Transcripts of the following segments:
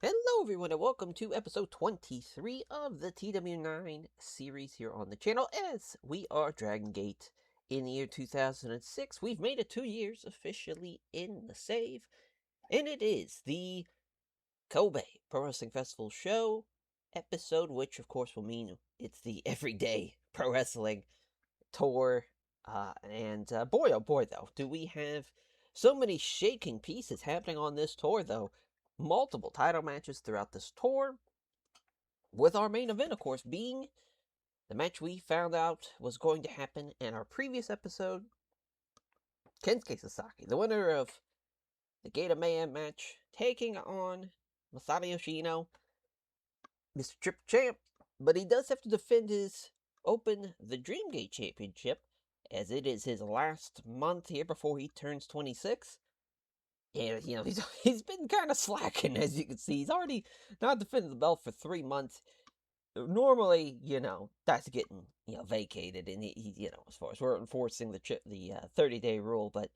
Hello, everyone, and welcome to episode 23 of the TW9 series here on the channel. As we are Dragon Gate in the year 2006, we've made it 2 years officially in the save, and it is the Kobe Pro Wrestling Festival show episode, which of course will mean it's the Everyday Pro Wrestling tour. Boy, oh boy, though, do we have so many shaking pieces happening on this tour, though. Multiple title matches throughout this tour, with our main event, of course, being the match we found out was going to happen in our previous episode. Kensuke Sasaki, the winner of the Gate of Mayhem match, taking on Masato Yoshino, Mr. Triple Champ, but he does have to defend his the Dreamgate Championship, as it is his last month here before he turns 26. And, he's been kind of slacking, as you can see. He's already not defended the belt for 3 months. Normally, that's getting, vacated, and as far as we're enforcing the 30-day rule, but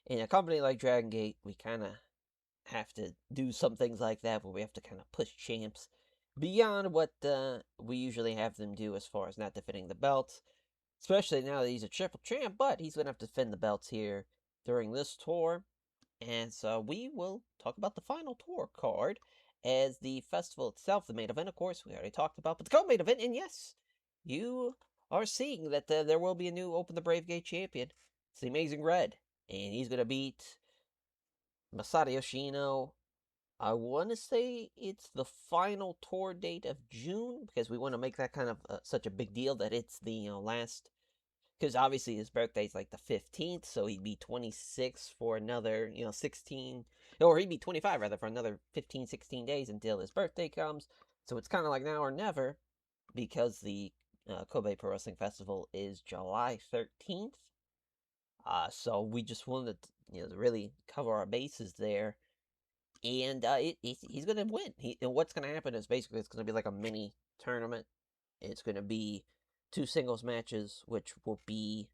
in a company like Dragon Gate, we kind of have to do some things like that, where we have to kind of push champs beyond what we usually have them do as far as not defending the belts, especially now that he's a triple champ, but he's going to have to defend the belts here during this tour. And so we will talk about the final tour card as the festival itself. The main event, of course, we already talked about, but the co-main event, and yes, you are seeing that there will be a new Open the Brave Gate champion. It's the Amazing Red, and he's going to beat Masato Yoshino. I want to say it's the final tour date of June, because we want to make that kind of such a big deal that it's the last, because obviously his birthday's like the 15th, so he'd be 26 for another, 16, or he'd be 25 rather, for another 15, 16 days until his birthday comes. So it's kind of like now or never, because the Kobe Pro Wrestling Festival is July 13th. So we just wanted to really cover our bases there. And he's going to win. And what's going to happen is basically it's going to be like a mini tournament. It's going to be 2 singles matches, which will be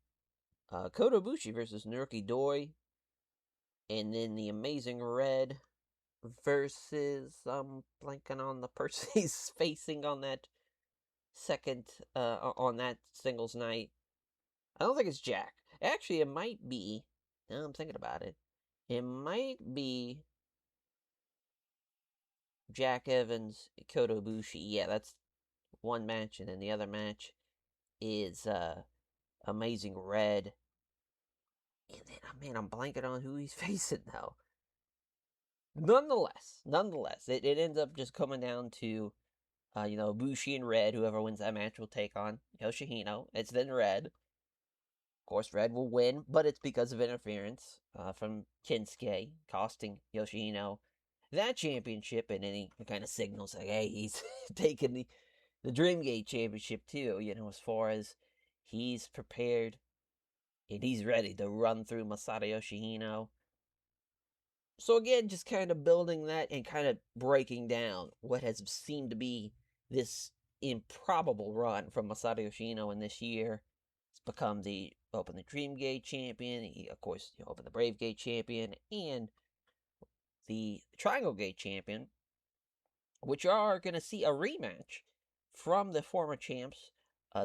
Kota Ibushi versus Naruki Doi, and then the Amazing Red versus, I'm blanking on the person he's facing on that on that singles night. I don't think it's Jack. Actually, it might be, now I'm thinking about it, it might be Jack Evans, Kota Ibushi. Yeah, that's one match, and then the other match is Amazing Red. And then, man, I'm blanking on who he's facing now. Nonetheless, it ends up just coming down to, Bushi and Red. Whoever wins that match will take on Yoshihino. It's then Red. Of course, Red will win, but it's because of interference from Kinsuke, costing Yoshihino that championship, and then he kind of signals like, hey, he's taking the Dreamgate Championship too, as far as he's prepared and he's ready to run through Masato Yoshihino. So again, just kind of building that and kind of breaking down what has seemed to be this improbable run from Masato Yoshino in this year. It's become the Open the Dream Gate champion, he, of course, Open the Brave Gate champion, and the Triangle Gate champion, which are going to see a rematch from the former champs.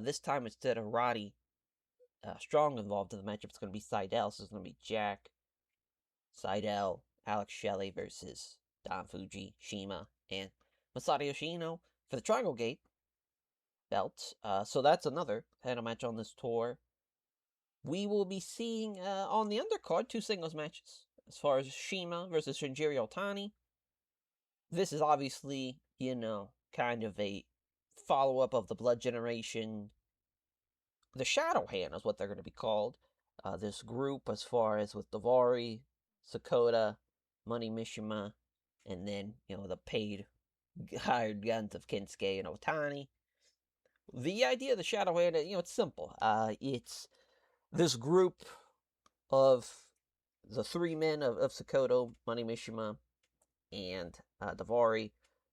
This time, instead of Roddy Strong involved in the matchup, it's going to be Seidel. So it's going to be Jack, Seidel, Alex Shelley versus Don Fuji, Shima, and Masato Yoshino for the Triangle Gate belt. So that's another title match on this tour. We will be seeing on the undercard 2 singles matches. As far as Shima versus Shinjiro Otani. This is obviously, kind of a follow-up of the Blood Generation. The Shadow Hand is what they're going to be called. This group, as far as with Davari, Sakota, Money Mishima, and then, the paid hired guns of Kinsuke and Otani. The idea of the Shadow Hand, it's simple. It's this group of the 3 men of Sakota, Money Mishima, and Davari.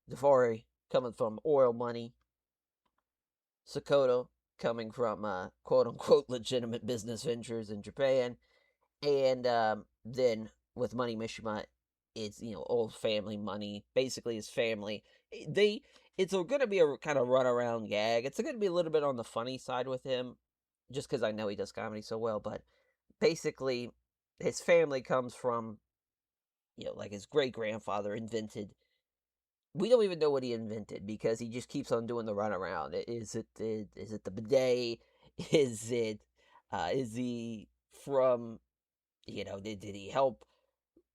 Davari coming from oil money. Sakota coming from quote-unquote legitimate business ventures in Japan. And then with Money Mishima, it's old family money. Basically, his family. They it's going to be a kind of runaround gag. It's going to be a little bit on the funny side with him, just because I know he does comedy so well. But basically, his family comes from like his great grandfather invented. We don't even know what he invented because he just keeps on doing the runaround. Is it the bidet? Is he from did he help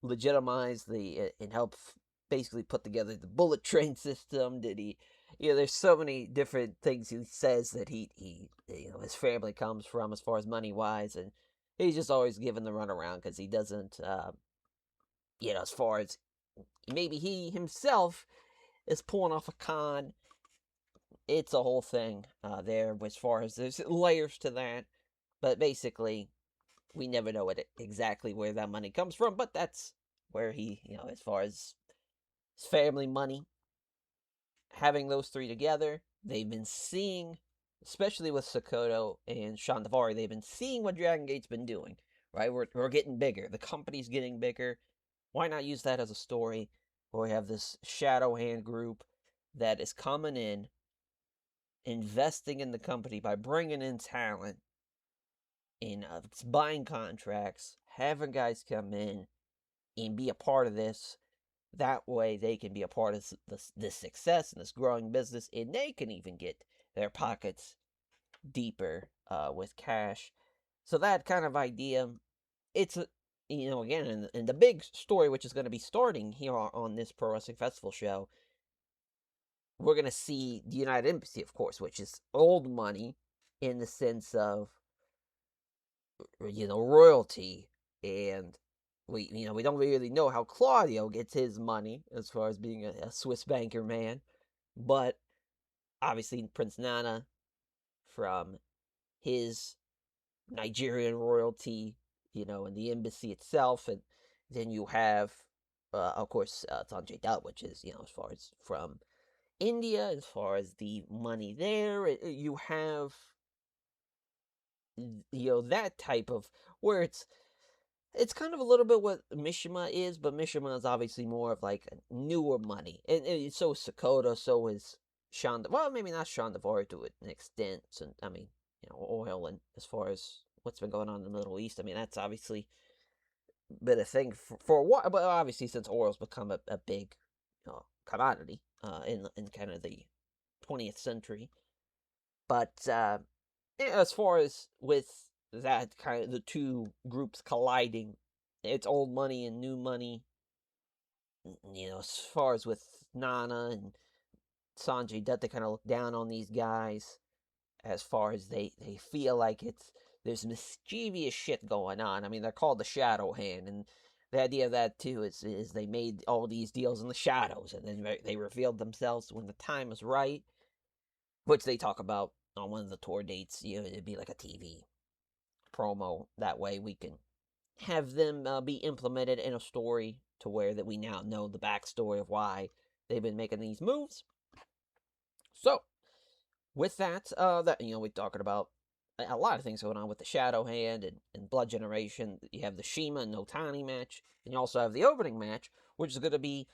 legitimize the and help basically put together the bullet train system? Did he? There's so many different things he says that he his family comes from as far as money wise, and he's just always given the runaround because he doesn't as far as maybe he himself is pulling off a con. It's a whole thing there as far as there's layers to that, but basically we never know exactly where that money comes from, but that's where he, as far as his family money, having those three together, they've been seeing, especially with Sokoto and Shandavari, they've been seeing what Dragon Gate's been doing, right? We're getting bigger. The company's getting bigger. Why not use that as a story where we have this shadow hand group that is coming in, investing in the company by bringing in talent, in buying contracts, having guys come in and be a part of this. That way, they can be a part of this success and this growing business, and they can even get their pockets deeper with cash. So that kind of idea, it's again in the big story, which is going to be starting here on this Pro Wrestling Festival show. We're going to see the United Embassy, of course, which is old money in the sense of royalty, and we don't really know how Claudio gets his money as far as being a Swiss banker man, but obviously Prince Nana from his Nigerian royalty, and the embassy itself, and then you have, of course, Sanjay Dutt, which is as far as from India, as far as the money there, you have that type of where it's kind of a little bit what Mishima is, but Mishima is obviously more of like newer money. And so is Sakota, so is Shonda. Well, maybe not Shondavari to an extent. So, I mean, oil, and as far as what's been going on in the Middle East, I mean, that's obviously been a thing for a while. But obviously, since oil's become a big commodity in kind of the 20th century. But as far as with that kind of the two groups colliding, it's old money and new money. As far as with Nana and Sanjay Dutt, they kind of look down on these guys as far as they feel like there's mischievous shit going on. I mean, they're called the Shadow Hand, and the idea of that too is they made all these deals in the shadows, and then they revealed themselves when the time was right, which they talk about on one of the tour dates. It'd be like a TV promo. That way we can have them be implemented in a story to where that we now know the backstory of why they've been making these moves. So with that, we're talking about a lot of things going on with the Shadow Hand and Blood Generation. You have the Shima and Notani match, and you also have the opening match, which is going to be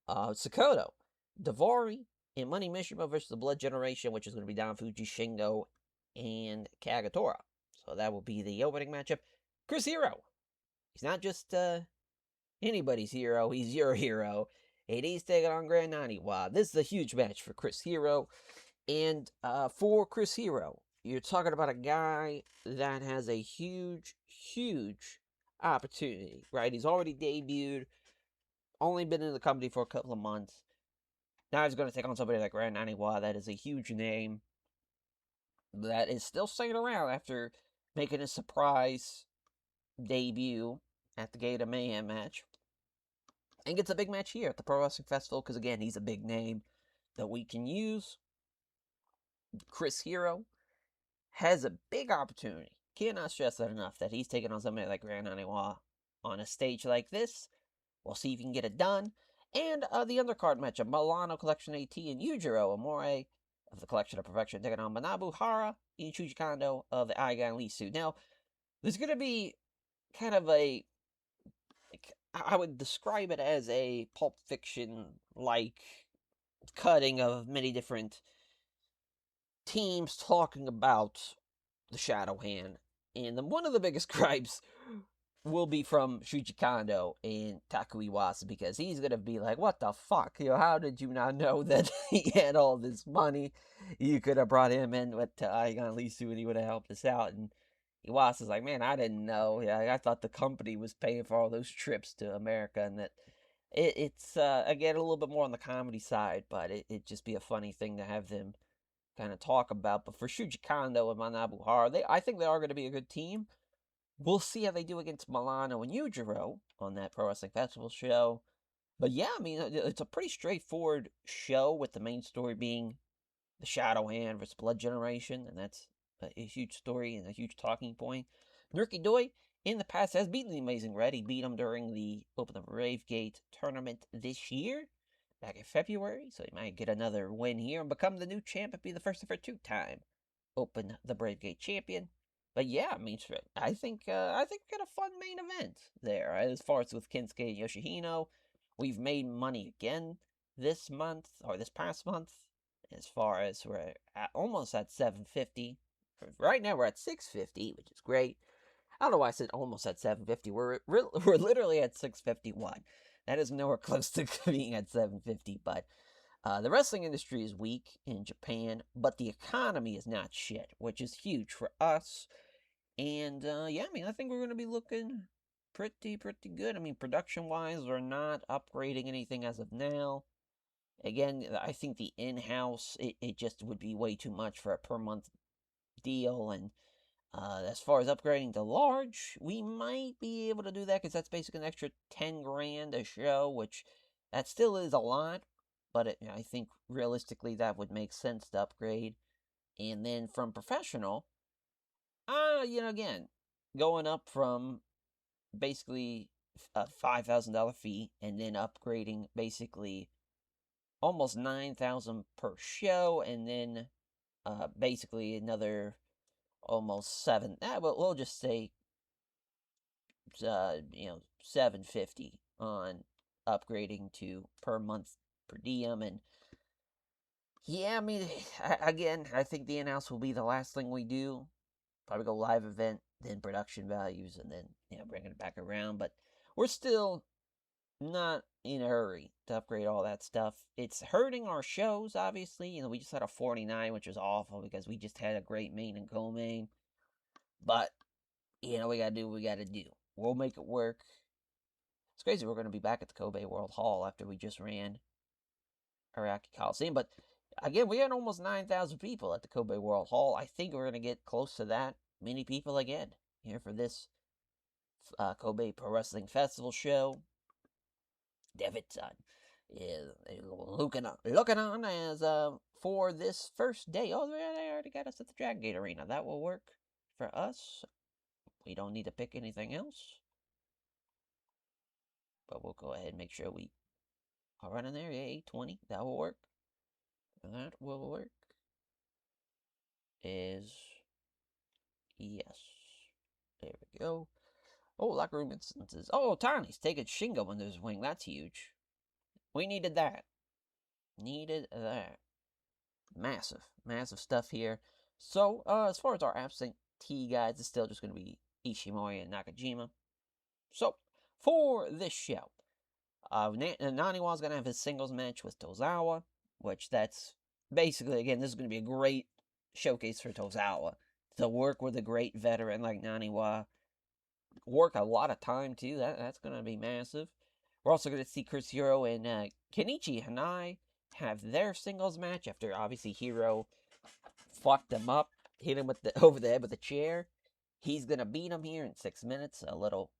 Sakoto, Davari, and Money Mishima versus the Blood Generation, which is going to be Don Fuji, Shingo, and Kagatora. So that will be the opening matchup. Chris Hero. He's not just anybody's hero. He's your hero. And he's taking on Grand Naniwa. This is a huge match for Chris Hero. And for Chris Hero, you're talking about a guy that has a huge, huge opportunity, right? He's already debuted, only been in the company for a couple of months. Now he's going to take on somebody like Grand Naniwa. That is a huge name that is still staying around after making a surprise debut at the Gate of Mayhem match. And gets a big match here at the Pro Wrestling Festival because, again, he's a big name that we can use. Chris Hero has a big opportunity. Cannot stress that enough, that he's taking on somebody like Grand Naniwa on a stage like this. We'll see if he can get it done. And the undercard matchup, Milano Collection AT and Yujiro Amore of the Collection of Perfection taking on Manabu Hara and Shuji Kondo of the Aigan Lisu. Now, there's going to be kind of a I would describe it as a Pulp Fiction like cutting of many different teams talking about the Shadow Hand. And one of the biggest gripes will be from Shuji Kondo and Taku Iwasa because he's gonna be like, "What the fuck? How did you not know that he had all this money? You could have brought him in with Aigon Lisu and he would have helped us out." And Iwasa's like, "Man, I didn't know. Yeah, I thought the company was paying for all those trips to America, and that it's again a little bit more on the comedy side, but it'd just be a funny thing to have them kind of talk about." But for Shuji Kondo and Manabu Hara, I think they are going to be a good team. We'll see how they do against Milano and Yujiro on that Pro Wrestling Festival show. But yeah, I mean, it's a pretty straightforward show with the main story being the Shadow Hand versus Blood Generation, and that's a huge story and a huge talking point. Nurki Doi, in the past, has beaten the Amazing Red. He beat him during the Open of Rave Gate tournament this year, back in February, so he might get another win here and become the new champ and be the first ever two-time Open the Brave Gate champion. But yeah, I mean, I think we got a fun main event there. As far as with Kensuke and Yoshihino, we've made money again this month or this past month. As far as we're almost at 750. Right now we're at 650, which is great. I don't know why I said almost at 750. We're literally at 651. That is nowhere close to being at 750. But the wrestling industry is weak in Japan, but the economy is not shit, which is huge for us. And yeah, I mean, I think we're going to be looking pretty good. I mean, production wise, we're not upgrading anything as of now. Again, I think the in-house it just would be way too much for a per month deal. And as far as upgrading to large, we might be able to do that because that's basically an extra 10 grand a show, which that still is a lot. But I think realistically that would make sense to upgrade. And then from professional, again, going up from basically a $5,000 fee and then upgrading basically almost 9,000 per show, and then basically another almost seven. We'll just say 750 on upgrading to per month per diem. And yeah, I mean, again, I think the in-house will be the last thing we do. Probably go live event, then production values, and then bringing it back around. But we're still not in a hurry to upgrade all that stuff. It's hurting our shows, obviously. We just had a 49, which was awful because we just had a great main and co-main. But we gotta do what we gotta do. We'll make it work. It's crazy we're gonna be back at the Kobe World Hall after we just ran Iraqi Coliseum. But again, we had almost 9,000 people at the Kobe World Hall. I think we're gonna get close to that many people again here for this Kobe Pro Wrestling Festival show. Davidson is looking on as for this first day. Oh, they already got us at the Dragon Gate Arena. That will work for us. We don't need to pick anything else. But we'll go ahead and make sure we are running there. Yeah, 820. That will work. That will work. Is yes. There we go. Oh, locker room instances. Oh, Tony's taking Shingo under his wing. That's huge. We needed that. Needed that. Massive stuff here. So, as far as our absentee guys, it's still just going to be Ishimori and Nakajima. So, for this show, Naniwa's going to have his singles match with Tozawa, which that's basically, again, this is going to be a great showcase for Tozawa to work with a great veteran like Naniwa. Work a lot of time, too. That's going to be massive. We're also going to see Chris Hero and Kenichi Hanai have their singles match after, obviously, Hero fucked him up, hit him with over the head with a chair. He's going to beat him here in 6 minutes. A little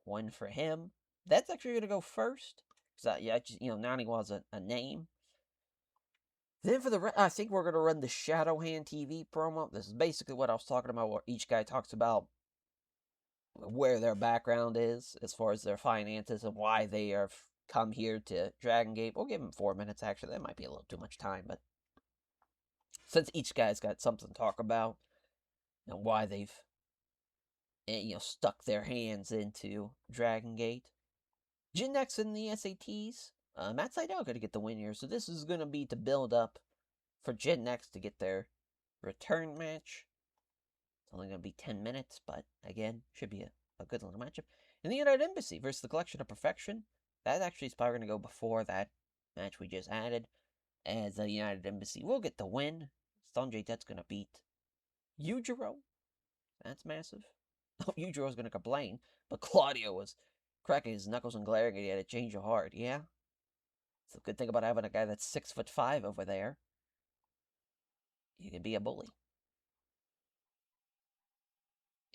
one for him. That's actually going to go first. Because, Nani was a name. Then for the I think we're going to run the Shadow Hand TV promo. This is basically what I was talking about, where each guy talks about where their background is as far as their finances and why they have come here to Dragon Gate. We'll give them 4 minutes, actually. That might be a little too much time, but since each guy's got something to talk about and why they've stuck their hands into Dragon Gate. Jin next in the SATs. Matt Sydal going to get the win here, so this is going to be to build up for Jin next to get their return match. It's only going to be 10 minutes, but again, should be a good little matchup. And the United Embassy versus the Collection of Perfection. That actually is probably going to go before that match we just added, as the United Embassy will get the win. Sanjay Dutt's going to beat Yujiro. That's massive. Oh, Yujiro's going to complain, but Claudio was cracking his knuckles and glaring, and he had a change of heart. Yeah, it's a good thing about having a guy that's 6'5" over there. You can be a bully.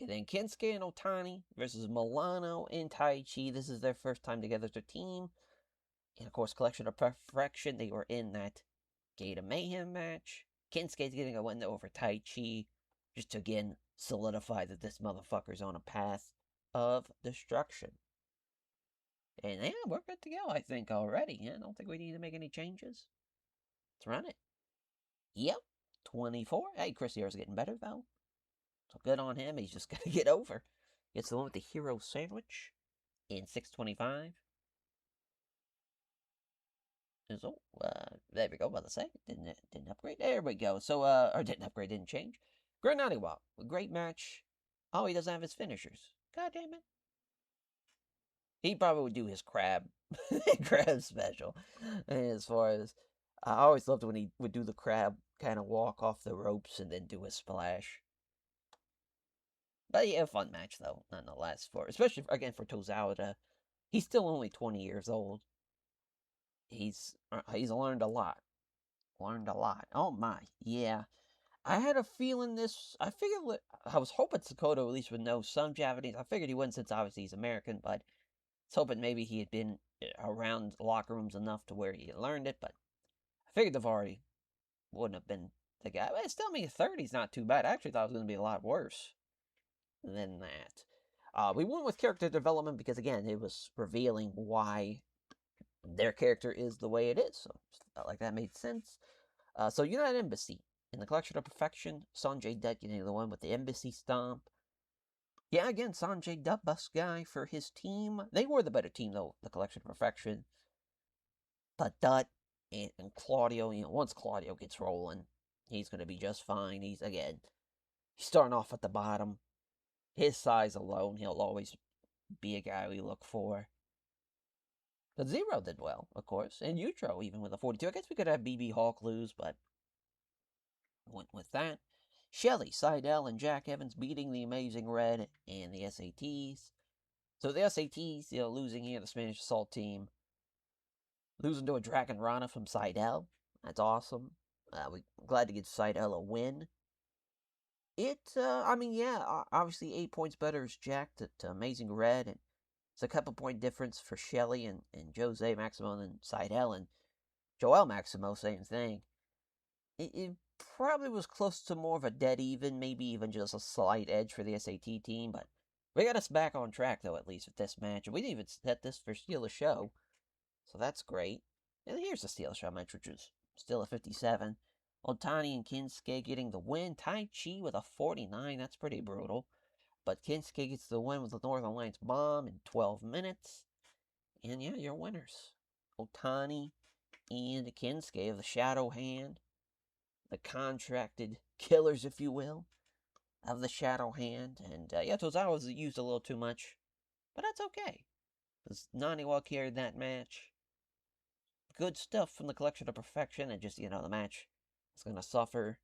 And then Kensuke and Otani versus Milano and Taichi. This is their first time together as a team. And of course, Collection of Perfection. They were in that Gate of Mayhem match. Kensuke's getting a win over Taichi, just to again solidify that this motherfucker's on a path of destruction. And yeah, we're good to go, I think, already. Yeah, I don't think we need to make any changes. Let's run it. Yep, 24. Hey, Chris Hero's getting better, though. So good on him. He's just got to get over. Gets the one with the hero sandwich in 625. So, there we go. About to say, didn't upgrade. There we go. So, or didn't upgrade, didn't change. Granadiwa, great match. Oh, he doesn't have his finishers. God damn it. He probably would do his crab, crab special. As far as, I always loved when he would do the crab, kind of walk off the ropes and then do a splash. But yeah, a fun match though, nonetheless. Especially again for Tozawa. He's still only 20 years old. He's learned a lot. Learned a lot. Oh my, yeah. I had a feeling this. I figured I was hoping Sakoto at least would know some Japanese. I figured he wouldn't since obviously he's American, but I was hoping maybe he had been around locker rooms enough to where he had learned it. But I figured Davari wouldn't have been the guy. But still, 30's not too bad. I actually thought it was going to be a lot worse than that. We went with character development because again, it was revealing why their character is the way it is. So felt like that made sense. So United Embassy in the Collection of Perfection, Sanjay Dutt getting the one with the Embassy Stomp. Yeah, again, Sanjay Dutt, bus guy for his team. They were the better team though, the Collection of Perfection. But Dutt and Claudio, once Claudio gets rolling, he's going to be just fine. He's starting off at the bottom. His size alone, he'll always be a guy we look for. But Zero did well, of course, and Utro even with a 42. I guess we could have BB Hawk lose, but went with that. Shelley, Seidel, and Jack Evans beating the Amazing Red and the SATs. So the SATs, losing here, the Spanish Assault team. Losing to a Dragon Rana from Seidel. That's awesome. We're glad to get Seidel a win. Obviously 8 points better is Jack to Amazing Red, and it's a couple point difference for Shelley and Jose Maximo and Seidel, and Joel Maximo, same thing. It probably was close to more of a dead even, maybe even just a slight edge for the SAT team, but we got us back on track, though, at least with this match. And we didn't even set this for Steal a Show, so that's great. And here's the Steal a Show match, which is still a 57. Otani and Kinsuke getting the win. Tai Chi with a 49, that's pretty brutal. But Kinsuke gets the win with the Northern Lights bomb in 12 minutes. And yeah, your winners. Otani and Kinsuke of the Shadow Hand. The contracted killers, if you will, of the Shadow Hand. And Tozawa was used a little too much, but that's okay. Because Naniwa carried that match. Good stuff from the Collection of Perfection, and just, the match is going to suffer.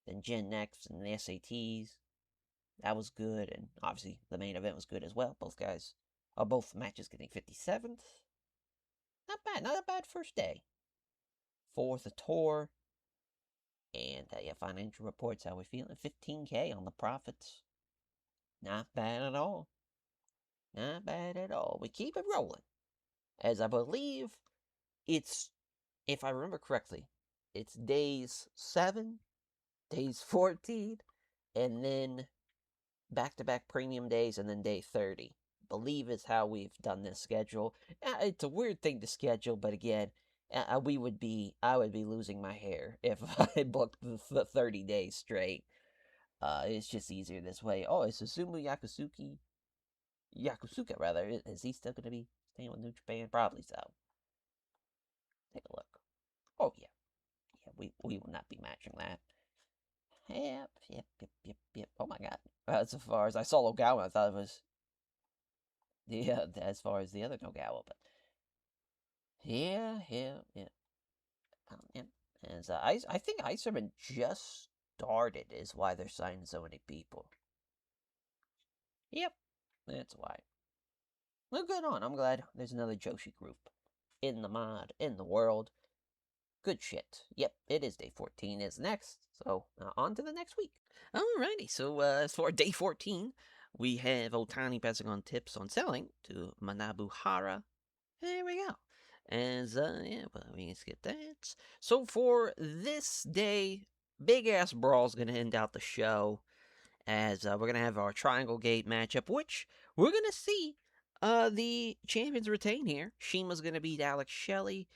Then Gen next and the SATs. That was good, and obviously the main event was good as well. Both matches getting 57th. Not bad, not a bad first day. For the tour. And financial reports, how we feeling? 15K on the profits. Not bad at all. Not bad at all. We keep it rolling. As I believe it's, if I remember correctly, it's days 7, days 14, and then back-to-back premium days, and then day 30. Believe is how we've done this schedule. It's a weird thing to schedule, but again, I would be losing my hair if I booked the 30 days straight. It's just easier this way. Oh, is Susumu Yakusuka rather? Is he still Staying with New Japan? Probably so. Take a look. Oh, yeah. Yeah, we will not be matching that. Yep. Oh my god. As far as I saw Ogawa, I thought it was as far as the other Ogawa, but yeah. Yeah. As I think Iserman just started is why they're signing so many people. Yep, that's why. Well, good on. I'm glad there's another Joshi group in the mod, in the world. Good shit. Yep, it is day 14 is next. So, on to the next week. Alrighty, so as for day 14, we have Otani passing on tips on selling to Manabu Hara. There we go. As, yeah, well, we can skip that. So for this day, big ass brawl's gonna end out the show. As we're gonna have our Triangle Gate matchup, which we're gonna see the champions retain here. Shima's gonna beat Alex Shelley.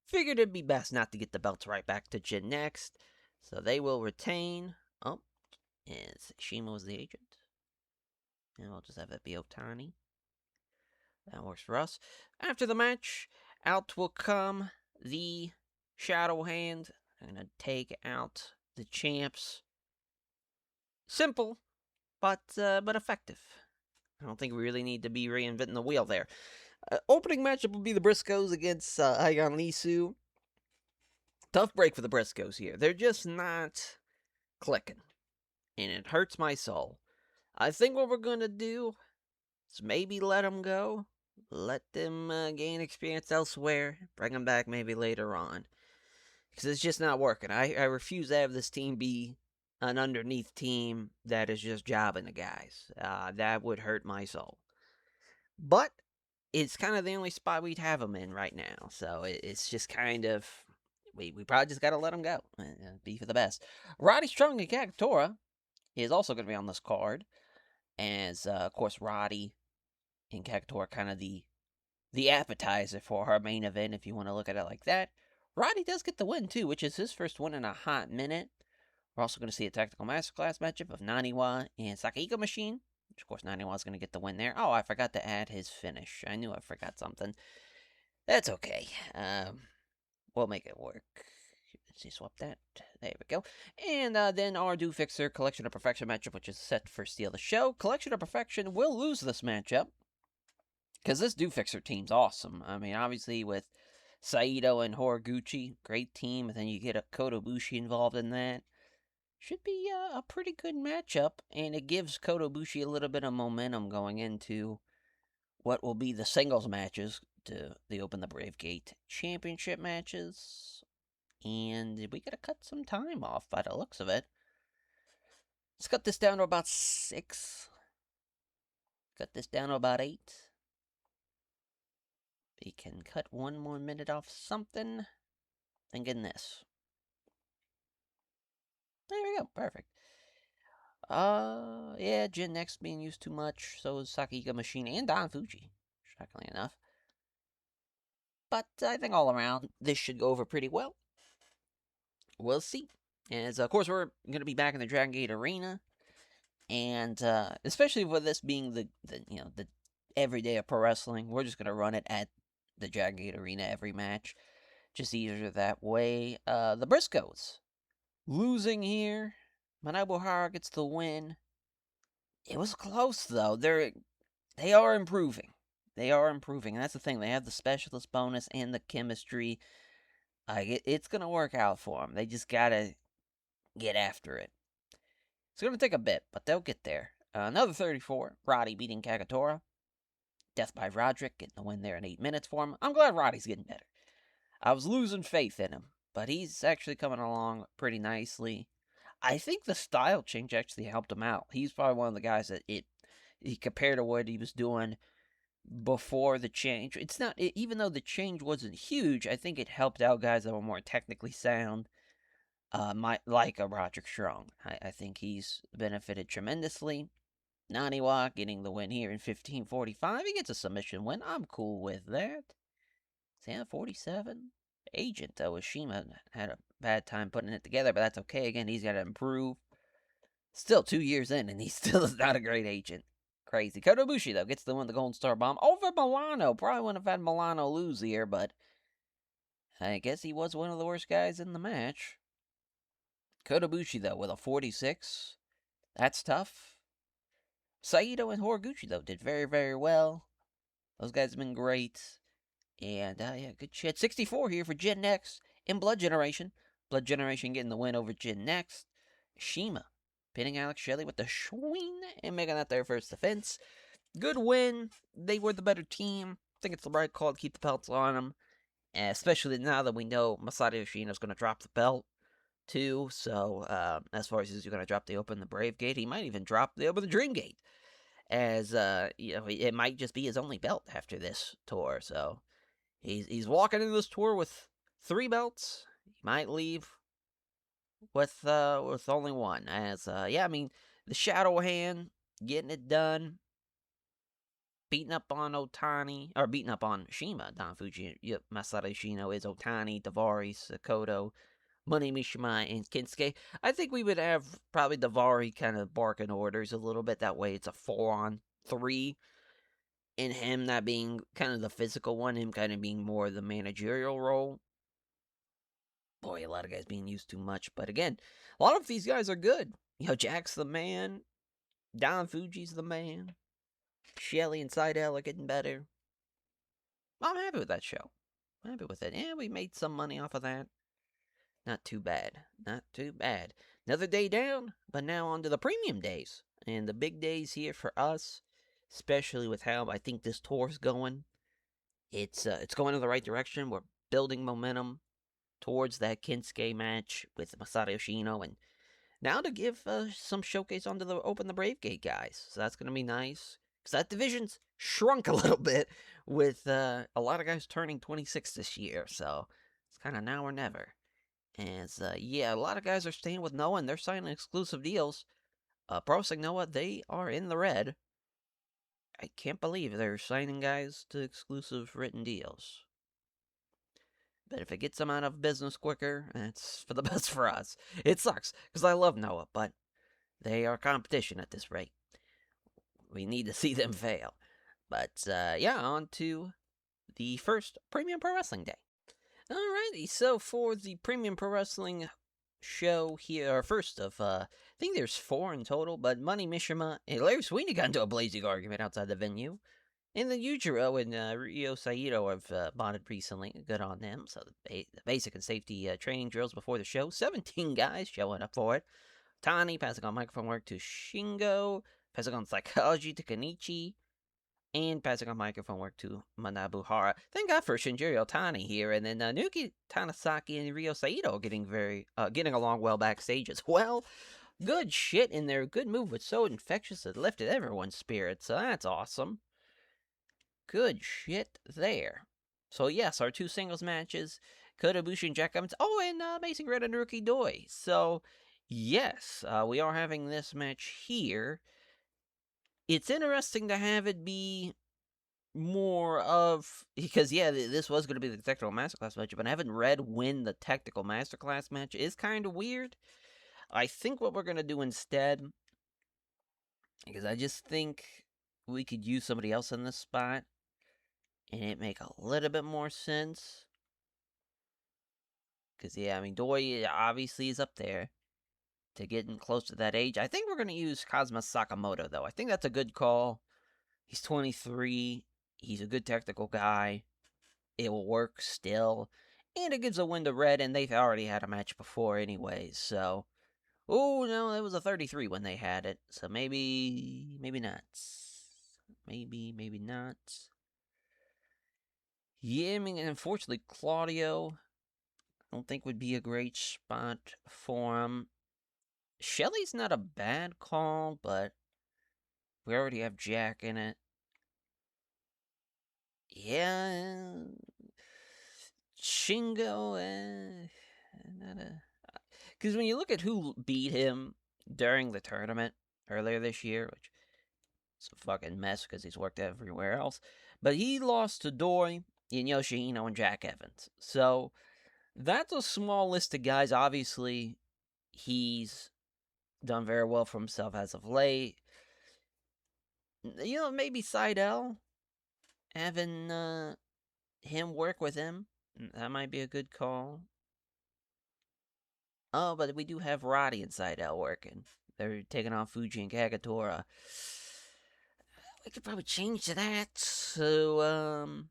Figured it'd be best not to get the belts right back to Jin next. So they will retain. Oh, as Shima was the agent. And we'll just have that be Otani. That works for us. After the match, out will come the Shadow Hand. I'm going to take out the champs. Simple, but effective. I don't think we really need to be reinventing the wheel there. Opening matchup will be the Briscoes against Aigon Lisu. Tough break for the Briscoes here. They're just not clicking, and it hurts my soul. I think what we're going to do is maybe let them go. Let them gain experience elsewhere. Bring them back maybe later on. Because it's just not working. I refuse to have this team be an underneath team that is just jobbing the guys. That would hurt my soul. But it's kind of the only spot we'd have them in right now. So it's just kind of. We probably just got to let them go. Be for the best. Roddy Strong and Kagetora is also going to be on this card. As, of course, Roddy and Kagetora kind of the appetizer for our main event, if you want to look at it like that. Roddy does get the win, too, which is his first win in a hot minute. We're also going to see a Tactical Masterclass matchup of Naniwa and Sakaiga Machine, which, of course, Naniwa is going to get the win there. Oh, I forgot to add his finish. I knew I forgot something. That's okay. We'll make it work. Let's see, swap that. There we go. And then our Do Fixer Collection of Perfection matchup, which is set for Steal the Show. Collection of Perfection will lose this matchup. Because this Do Fixer team's awesome. I mean, obviously with Saito and Horiguchi, great team. And then you get a Kotobushi involved in that. Should be a pretty good matchup. And it gives Kotobushi a little bit of momentum going into what will be the singles matches to the Open the Brave Gate championship matches. And we gotta cut some time off by the looks of it. Let's cut this down to about 6. Cut this down to about 8. We can cut 1 more minute off something. Thinking this. There we go. Perfect. Yeah, Jin Next being used too much. So is Sakaiga Machine and Don Fuji. Shockingly enough. But I think all around, this should go over pretty well. We'll see. As, of course, we're going to be back in the Dragon Gate Arena. And especially with this being the everyday of pro wrestling, we're just going to run it at the Dragon Gate Arena every match. Just easier that way. The Briscoes losing here. Manabu Hara gets the win. It was close, though. They are improving. They are improving. And that's the thing. They have the specialist bonus and the chemistry. It's going to work out for them. They just got to get after it. It's going to take a bit, but they'll get there. Another 34. Roddy beating Kagetora. Death by Roderick getting the win there in 8 minutes for him. I'm glad Roddy's getting better. I was losing faith in him, but he's actually coming along pretty nicely. I think the style change actually helped him out. He's probably one of the guys that he compared to what he was doing before the change. It's not, even though the change wasn't huge, I think it helped out guys that were more technically sound, like a Roderick Strong. I think he's benefited tremendously. Naniwa getting the win here in 15:45. He gets a submission win. I'm cool with that. Sam 47. Agent Oshima had a bad time putting it together, but that's okay. Again, he's got to improve. Still 2 years in, and he still is not a great agent. crazy. Kota Ibushi, though, gets the win, the Golden Star Bomb over Milano. Probably wouldn't have had Milano lose here, but I guess he was one of the worst guys in the match. Kota Ibushi, though, with a 46. That's tough. Saito and Horiguchi, though, did very, very well. Those guys have been great. And, yeah, good shit. 64 here for Gen X in Blood Generation. Blood Generation getting the win over Gen Next. Shima pinning Alex Shelley with the swing and making that their first defense. Good win. They were the better team. I think it's the right call to keep the belts on them. Especially now that we know Masato Yoshino's going to drop the belt, too. So, as far as he's going to drop the Open the Brave Gate, he might even drop the Open the Dream Gate. As, it might just be his only belt after this tour. So, he's walking into this tour with 3 belts. He might leave with only 1. As, yeah, I mean, the Shadow Hand, getting it done. Beating up on Otani, or beating up on Shima, Don Fuji, yep, Masato Yoshino is Otani, Davari, Sakoto, Money Mishima, and Kinsuke. I think we would have probably Davari kind of barking orders a little bit. That way it's a 4-on-3. And him not being kind of the physical one, him kind of being more the managerial role. Boy, a lot of guys being used too much. But again, a lot of these guys are good. Jack's the man. Don Fuji's the man. Shelly and Seidel are getting better. I'm happy with that show. I'm happy with it. Yeah, we made some money off of that. Not too bad. Not too bad. Another day down, but now on to the premium days. And the big days here for us, especially with how I think this tour's going. It's going in the right direction. We're building momentum towards that Kinsuke match with Masato Yoshino, and now to give some showcase onto the Open the Brave Gate guys. So that's going to be nice. Because that division's shrunk a little bit with a lot of guys turning 26 this year. So it's kind of now or never. And yeah, a lot of guys are staying with Noah and they're signing exclusive deals. Pro Wrestling Noah, they are in the red. I can't believe they're signing guys to exclusive written deals. But if it gets them out of business quicker, it's for the best for us. It sucks, because I love Noah, but they are competition at this rate. We need to see them fail. But, yeah, on to the first Premium Pro Wrestling Day. Alrighty, so for the Premium Pro Wrestling show here, our first of, I think there's 4 in total, but Money Mishima and Larry Sweeney got into a blazing argument outside the venue. And then Yujiro and Ryo Saito have bonded recently. Good on them. So the basic and safety training drills before the show. 17 guys showing up for it. Tani passing on microphone work to Shingo. Passing on psychology to Kenichi. And passing on microphone work to Manabu Hara. Thank God for Shinjiro Tani here. And then Nuki Tanasaki and Ryo Saito getting along well backstage as well. Good shit in there. Good move was so infectious it lifted everyone's spirits. So that's awesome. Good shit there. So yes, our 2 singles matches, Kota Ibushi and Jack Evans. Oh, and Amazing Red and Rookie Doi. So yes, we are having this match here. It's interesting to have it be more of, because yeah, this was going to be the Technical Masterclass match, but having Red win the Technical Masterclass match is kind of weird. I think what we're going to do instead, because I just think we could use somebody else in this spot, and it make a little bit more sense. Because, yeah, I mean, Doi obviously is up there to getting close to that age. I think we're going to use Kazuma Sakamoto, though. I think that's a good call. He's 23. He's a good technical guy. It will work still. And it gives a win to Red, and they've already had a match before anyways, so... Oh, no, it was a 33 when they had it. So maybe not. Maybe not. Yeah, I mean, unfortunately, Claudio, I don't think would be a great spot for him. Shelly's not a bad call, but we already have Jack in it. Yeah, Shingo, not a... Because when you look at who beat him during the tournament earlier this year, which is a fucking mess because he's worked everywhere else, but he lost to Doi, and Yoshino, and Jack Evans. So that's a small list of guys. Obviously, he's done very well for himself as of late. maybe Seidel, having him work with him. That might be a good call. Oh, but we do have Roddy and Seidel working. They're taking on Fuji and Kagatora. We could probably change that. So,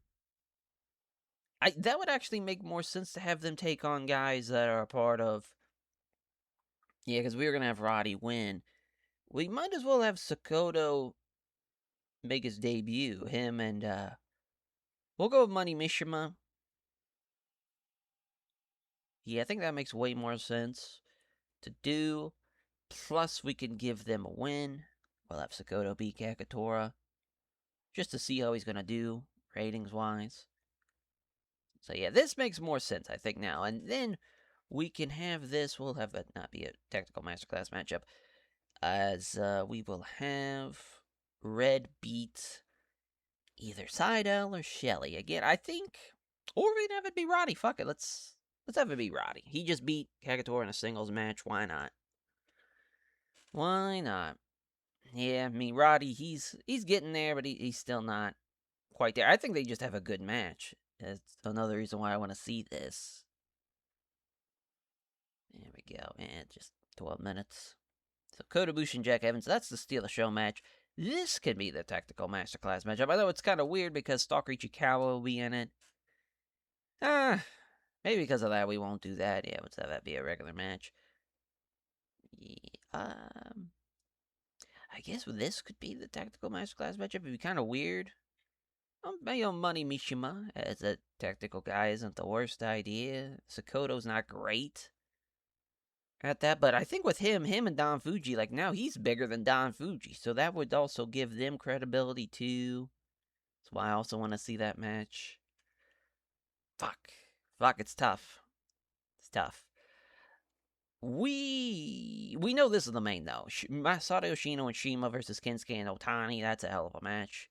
that would actually make more sense to have them take on guys that are a part of. Yeah, because we were gonna have Roddy win. We might as well have Sakoto make his debut. Him and we'll go with Money Mishima. Yeah, I think that makes way more sense to do. Plus, we can give them a win. We'll have Sakoto beat Kakatora just to see how he's gonna do ratings wise. So yeah, this makes more sense, I think, now. And then we can have this. We'll have that not be a technical masterclass matchup, as we will have Red beat either Seidel or Shelly. Again, I think, or we can have it be Roddy. Fuck it, let's have it be Roddy. He just beat Kagator in a singles match. Why not? Why not? Yeah, I mean Roddy, he's getting there, but he's still not quite there. I think they just have a good match. That's another reason why I want to see this. There we go, and just 12 minutes. So Kota Ibushi and Jack Evans, that's the Steal the Show match. This could be the Tactical Masterclass matchup. I know it's kind of weird because Stalker Ichikawa will be in it. Maybe because of that we won't do that. Yeah, let's have that be a regular match. Yeah, I guess this could be the Tactical Masterclass matchup. It'd be kind of weird. Money Mishima as a tactical guy isn't the worst idea. Sakoto's not great at that, but I think with him and Don Fuji, like now he's bigger than Don Fuji, so that would also give them credibility too. That's why I also want to see that match. Fuck, it's tough. It's tough. We know this is the main though. Masato Yoshino and Shima versus Kensuke and Otani. That's a hell of a match.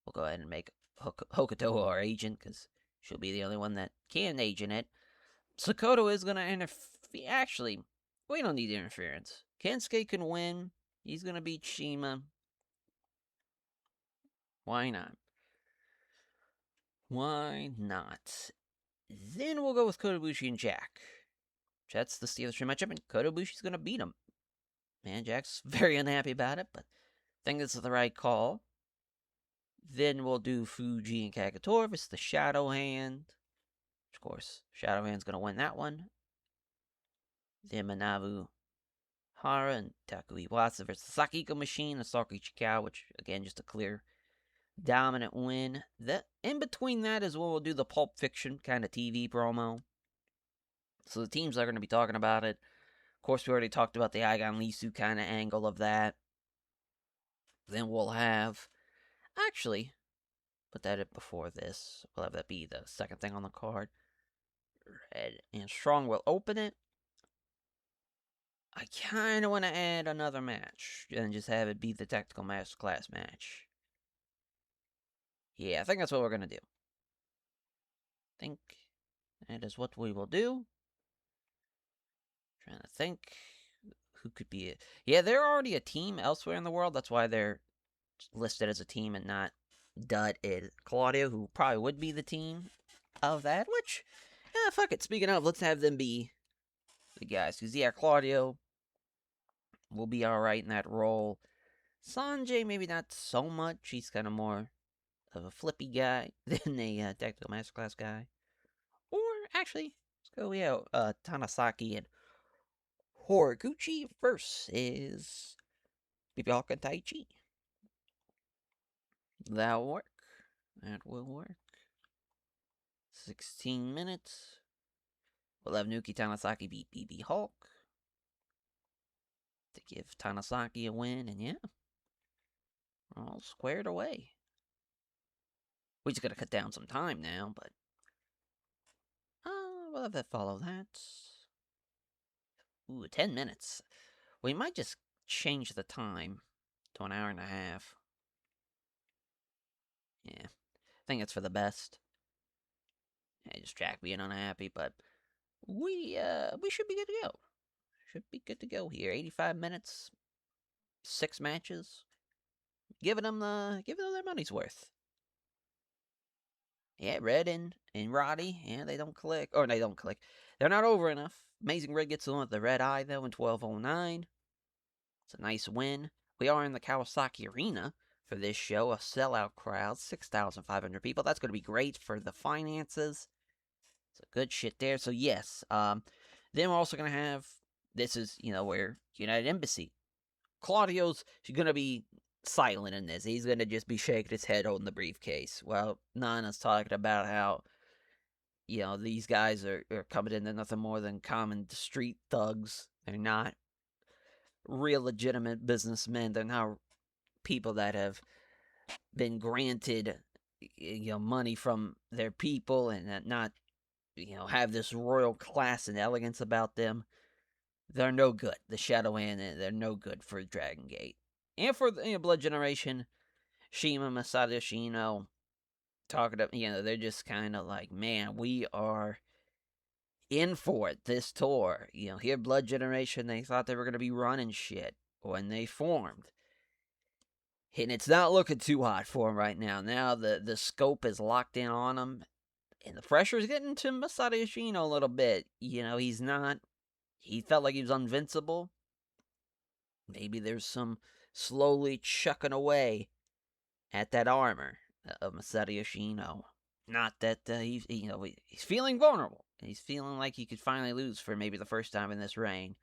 We'll go ahead and make Hokuto our agent because she'll be the only one that can agent it. Sakoto is gonna interfere. Actually, we don't need interference. Kensuke can win. He's gonna beat Shima. Why not? Why not? Then we'll go with Kotobushi and Jack. That's the Steelers matchup, and Kotobushi's gonna beat him. Man, Jack's very unhappy about it, but I think this is the right call. Then we'll do Fuji and Kagator versus the Shadow Hand. Of course, Shadow Hand's gonna win that one. Then Manabu Hara and Taku Iwasa versus the Sakiko Machine and Stalker Ichikawa, which again just a clear dominant win. In between that is when we'll do the Pulp Fiction kind of TV promo. So the teams are going to be talking about it. Of course, we already talked about the Aigon Lisu kind of angle of that. Then we'll have, actually, put that in before this. We'll have that be the second thing on the card. Red and Strong will open it. I kind of want to add another match and just have it be the Tactical Masterclass match. Yeah, I think that's what we're going to do. I think that is what we will do. Trying to think who could be it. Yeah, they're already a team elsewhere in the world. That's why they're listed as a team and not Dud and Claudio, who probably would be the team of that. Which, yeah, fuck it. Speaking of, let's have them be the guys. Because, yeah, Claudio will be alright in that role. Sanjay, maybe not so much. He's kind of more of a flippy guy than a Tactical Masterclass guy. Or, actually, let's go, yeah, Tanasaki and Horiguchi versus Bibiyaka and Taichi. That'll work. That will work. 16 minutes. We'll have Nuki Tanasaki beat BB Hulk to give Tanasaki a win, and yeah, we're all squared away. We just gotta cut down some time now, but we'll have that follow that. Ooh, 10 minutes. We might just change the time to an hour and a half. Yeah, I think it's for the best. Yeah, just Jack being unhappy, but we should be good to go. Should be good to go here. 85 minutes, 6 matches. giving them their money's worth. Yeah, Red and Roddy, yeah, they don't click. Or they don't click. They're not over enough. Amazing Red gets the one with the red eye, though, in 12:09. It's a nice win. We are in the Kawasaki Arena for this show, a sellout crowd, 6,500 people. That's going to be great for the finances. So good shit there. So, yes, then we're also going to have, this is, where United Embassy. Claudio's going to be silent in this. He's going to just be shaking his head holding the briefcase. Well, Nana's talking about how, these guys are coming in. They're nothing more than common street thugs. They're not real legitimate businessmen. They're not people that have been granted, money from their people and that not, have this royal class and elegance about them. They're no good. The Shadow Ant, they're no good for Dragon Gate. And for the Blood Generation, Shima, Masato Yoshino, talking to, they're just kind of like, man, we are in for it this tour. Here, Blood Generation, they thought they were going to be running shit when they formed. And it's not looking too hot for them right now. Now the scope is locked in on them. And the pressure is getting to Masato Yoshino a little bit. He's not. He felt like he was invincible. Maybe there's some slowly chucking away at that armor of Masato Yoshino. Not that he's feeling vulnerable. He's feeling like he could finally lose for maybe the first time in this reign.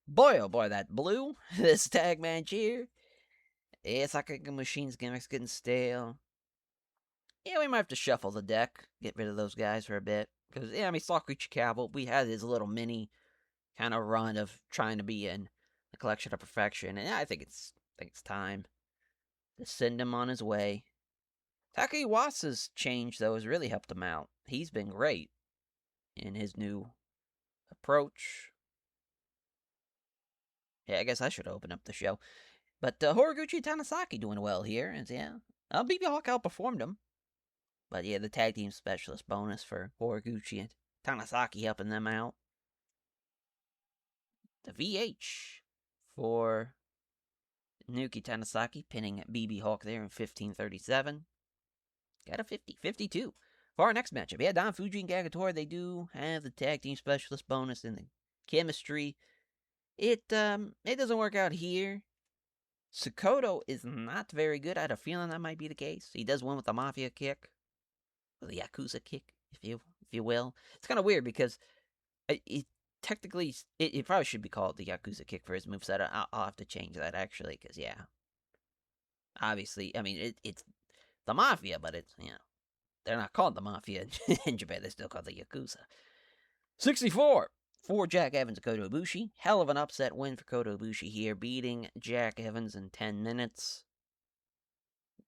Boy, oh boy, that blue, this tag match here. It's like a machine's gimmick's getting stale. Yeah, we might have to shuffle the deck, get rid of those guys for a bit. Because, Sakuchi Cavill, we had his little mini kind of run of trying to be in the collection of perfection. And I think it's time to send him on his way. Taka Iwasa's change, though, has really helped him out. He's been great in his new approach. Yeah, I guess I should open up the show. But Horiguchi Tanasaki doing well here. And yeah, BB Hawk outperformed him. But yeah, the tag team specialist bonus for Horiguchi and Tanasaki helping them out. The VH for Nuki Tanasaki pinning BB Hawk there in 15:37. Got a 52. For our next matchup, yeah, Don Fuji and Gagatora, they do have the tag team specialist bonus in the chemistry. It doesn't work out here. Sakoto is not very good. I had a feeling that might be the case. He does win with the Mafia kick, or the Yakuza kick, if you will. It's kind of weird because it technically it probably should be called the Yakuza kick for his moveset. I'll have to change that actually, because yeah, obviously, it's the Mafia, but it's they're not called the Mafia in Japan. They're still called the Yakuza. 64 for Jack Evans and Kota Ibushi. Hell of an upset win for Kota Ibushi here, beating Jack Evans in 10 minutes.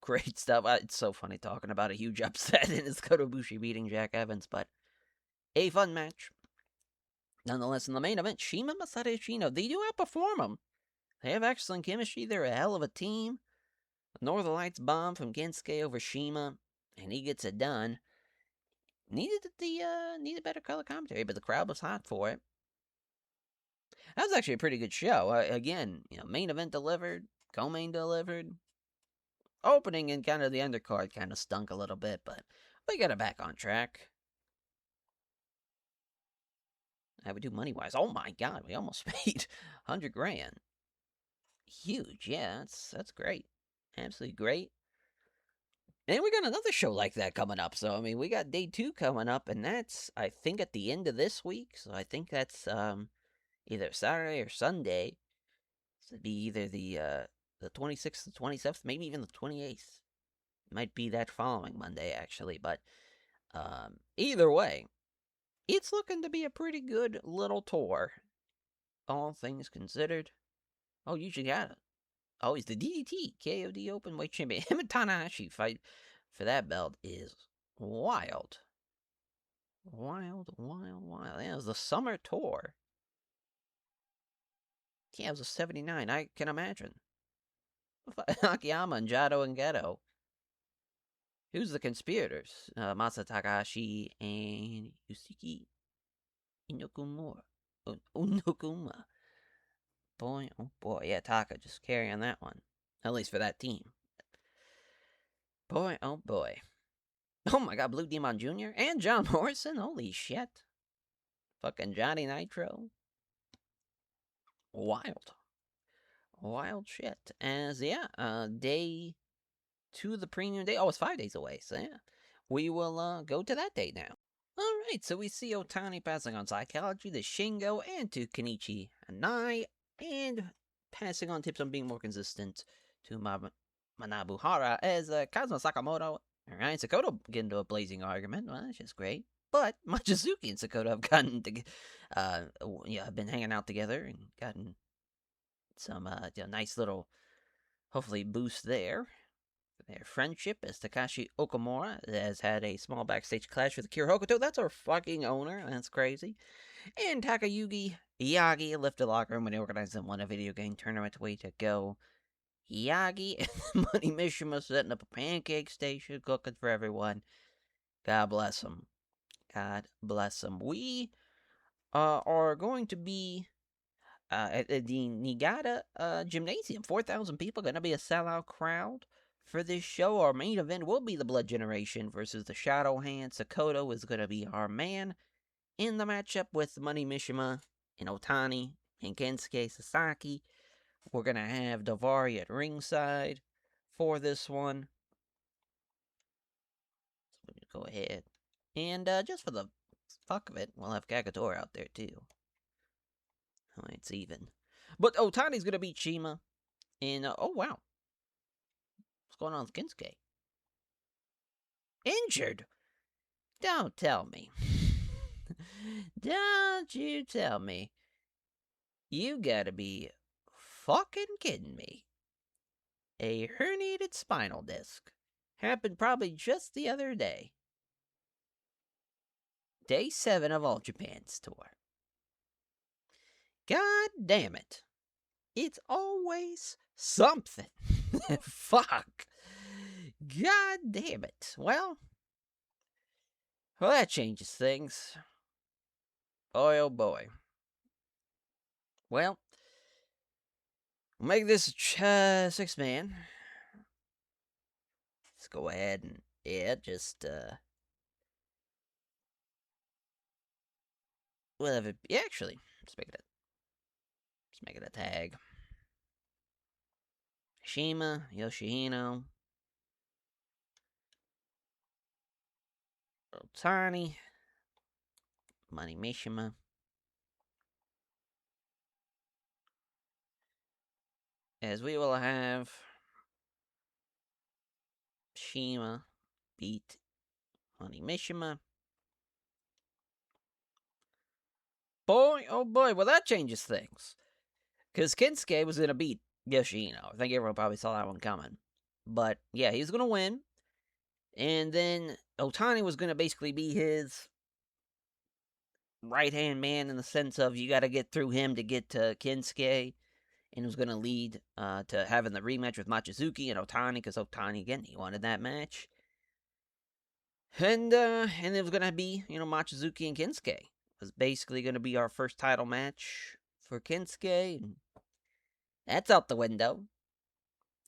Great stuff. It's so funny talking about a huge upset and it's Kota Ibushi beating Jack Evans, but a fun match. Nonetheless, in the main event, Shima Masato Yoshino, they do outperform them. They have excellent chemistry. They're a hell of a team. Northern Lights bomb from Gensuke over Shima, and he gets it done. Needed better color commentary, but the crowd was hot for it. That was actually a pretty good show. Again, main event delivered, co-main delivered. Opening and kind of the undercard kind of stunk a little bit, but we got it back on track. How we do money wise? Oh my god, we almost made 100 grand. Huge, yeah, that's great. Absolutely great. And we got another show like that coming up. So we got day 2 coming up, and that's I think at the end of this week. So I think that's either Saturday or Sunday. So it'd be either the 26th, the 27th, maybe even the 28th. Might be that following Monday actually, but either way, it's looking to be a pretty good little tour. All things considered. Oh, you should got it. Oh, he's the DDT KOD Openweight Champion. Him and Tanahashi fight for that belt is wild. Wild. Yeah, it was the summer tour. Yeah, it was a 79. I can imagine. Akiyama and Jado and Geto. Who's the conspirators? Masa Takahashi and Yusuke Inokumura. Unokuma. Boy, oh boy. Yeah, Taka just carrying that one. At least for that team. Boy, oh boy. Oh my god, Blue Demon Jr. and John Morrison? Holy shit. Fucking Johnny Nitro. Wild. Wild shit. As, yeah, day 2 of the premium day. Oh, it's 5 days away, so yeah. We will go to that day now. Alright, so we see Otani passing on Psychology to Shingo and to Kenichi Anai, and passing on tips on being more consistent to Manabuhara as Kazuma Sakamoto and Ryan Sakoto get into a blazing argument. Well, that's just great. But Machizuki and Sakoto have gotten to, have been hanging out together and gotten some nice little, hopefully, boost there. Their friendship as Takashi Okamura has had a small backstage clash with Akira Hokuto. That's our fucking owner. That's crazy. And Takayuki Yagi left the locker room when they organized and won a video game tournament. Way to go, Yagi. And Money Mishima setting up a pancake station, cooking for everyone. God bless him. God bless him. We are going to be at the Niigata Gymnasium. 4,000 people, going to be a sellout crowd for this show. Our main event will be the Blood Generation versus the Shadow Hand. Sakoto is going to be our man in the matchup with Money Mishima and Otani and Kensuke Sasaki. We're going to have Davari at ringside for this one. So we'll go ahead. And just for the fuck of it, we'll have Kagatora out there too. Oh, it's even. But Otani's going to beat Shima. And, oh wow. What's going on with Kensuke? Injured? Don't tell me. Don't you tell me. You gotta be fucking kidding me. A herniated spinal disc. Happened probably just the other day. Day 7 of All Japan's tour. God damn it. It's always something. Fuck. God damn it. Well, that changes things. Boy, oh boy. Well, we'll make this 6-man. Let's go ahead and, yeah, just, we'll have it, yeah, actually, let's make it a tag. Shima, Yoshihino, Otani, Money Mishima. As we will have Shima beat Money Mishima. Boy, oh boy, well that changes things. Because Kensuke was going to beat Yoshihino. I think everyone probably saw that one coming. But yeah, he was going to win. And then Otani was going to basically be his right-hand man in the sense of you got to get through him to get to Kensuke. And it was going to lead to having the rematch with Machizuki and Otani, because Otani, again, he wanted that match. And it was going to be, Machizuki and Kensuke. It was basically going to be our first title match for Kensuke. And that's out the window.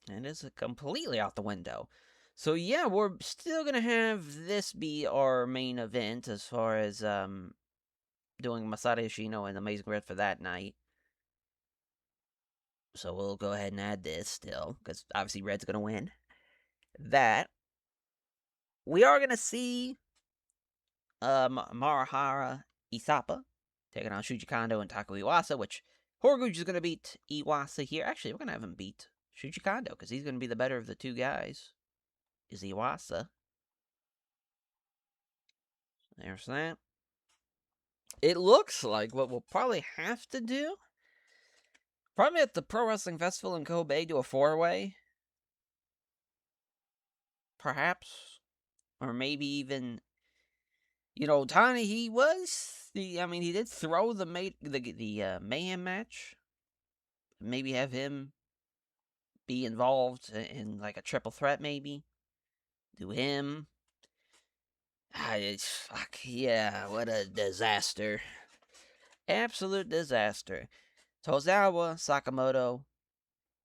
It is completely out the window. So yeah, we're still going to have this be our main event as far as doing Masada Yoshino and Amazing Red for that night. So we'll go ahead and add this still, because obviously Red's going to win. That. We are going to see Marahara Isapa taking on Shuji Kondo and Taku Iwasa, which Horiguchi is going to beat Iwasa here. Actually, we're going to have him beat Shuji Kondo, because he's going to be the better of the two guys. Is Iwasa. There's that. It looks like what we'll probably have to do, probably at the Pro Wrestling Festival in Kobe, do a 4-way. Perhaps. Or maybe even, Tani, he did throw the Mayhem match. Maybe have him be involved in like a triple threat, maybe. Do him. Fuck, yeah, what a disaster. Absolute disaster. Tozawa, Sakamoto,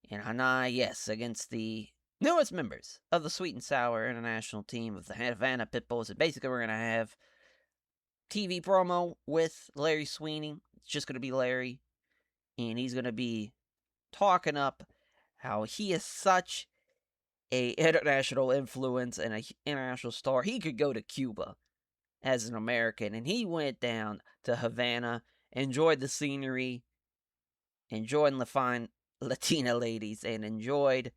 in Hanai, yes, against the newest members of the Sweet and Sour International team of the Havana Pitbulls. And basically, we're going to have TV promo with Larry Sweeney. It's just going to be Larry, and he's going to be talking up how he is such a international influence and an international star. He could go to Cuba as an American, and he went down to Havana, enjoyed the scenery, enjoyed the fine Latina ladies, and enjoyed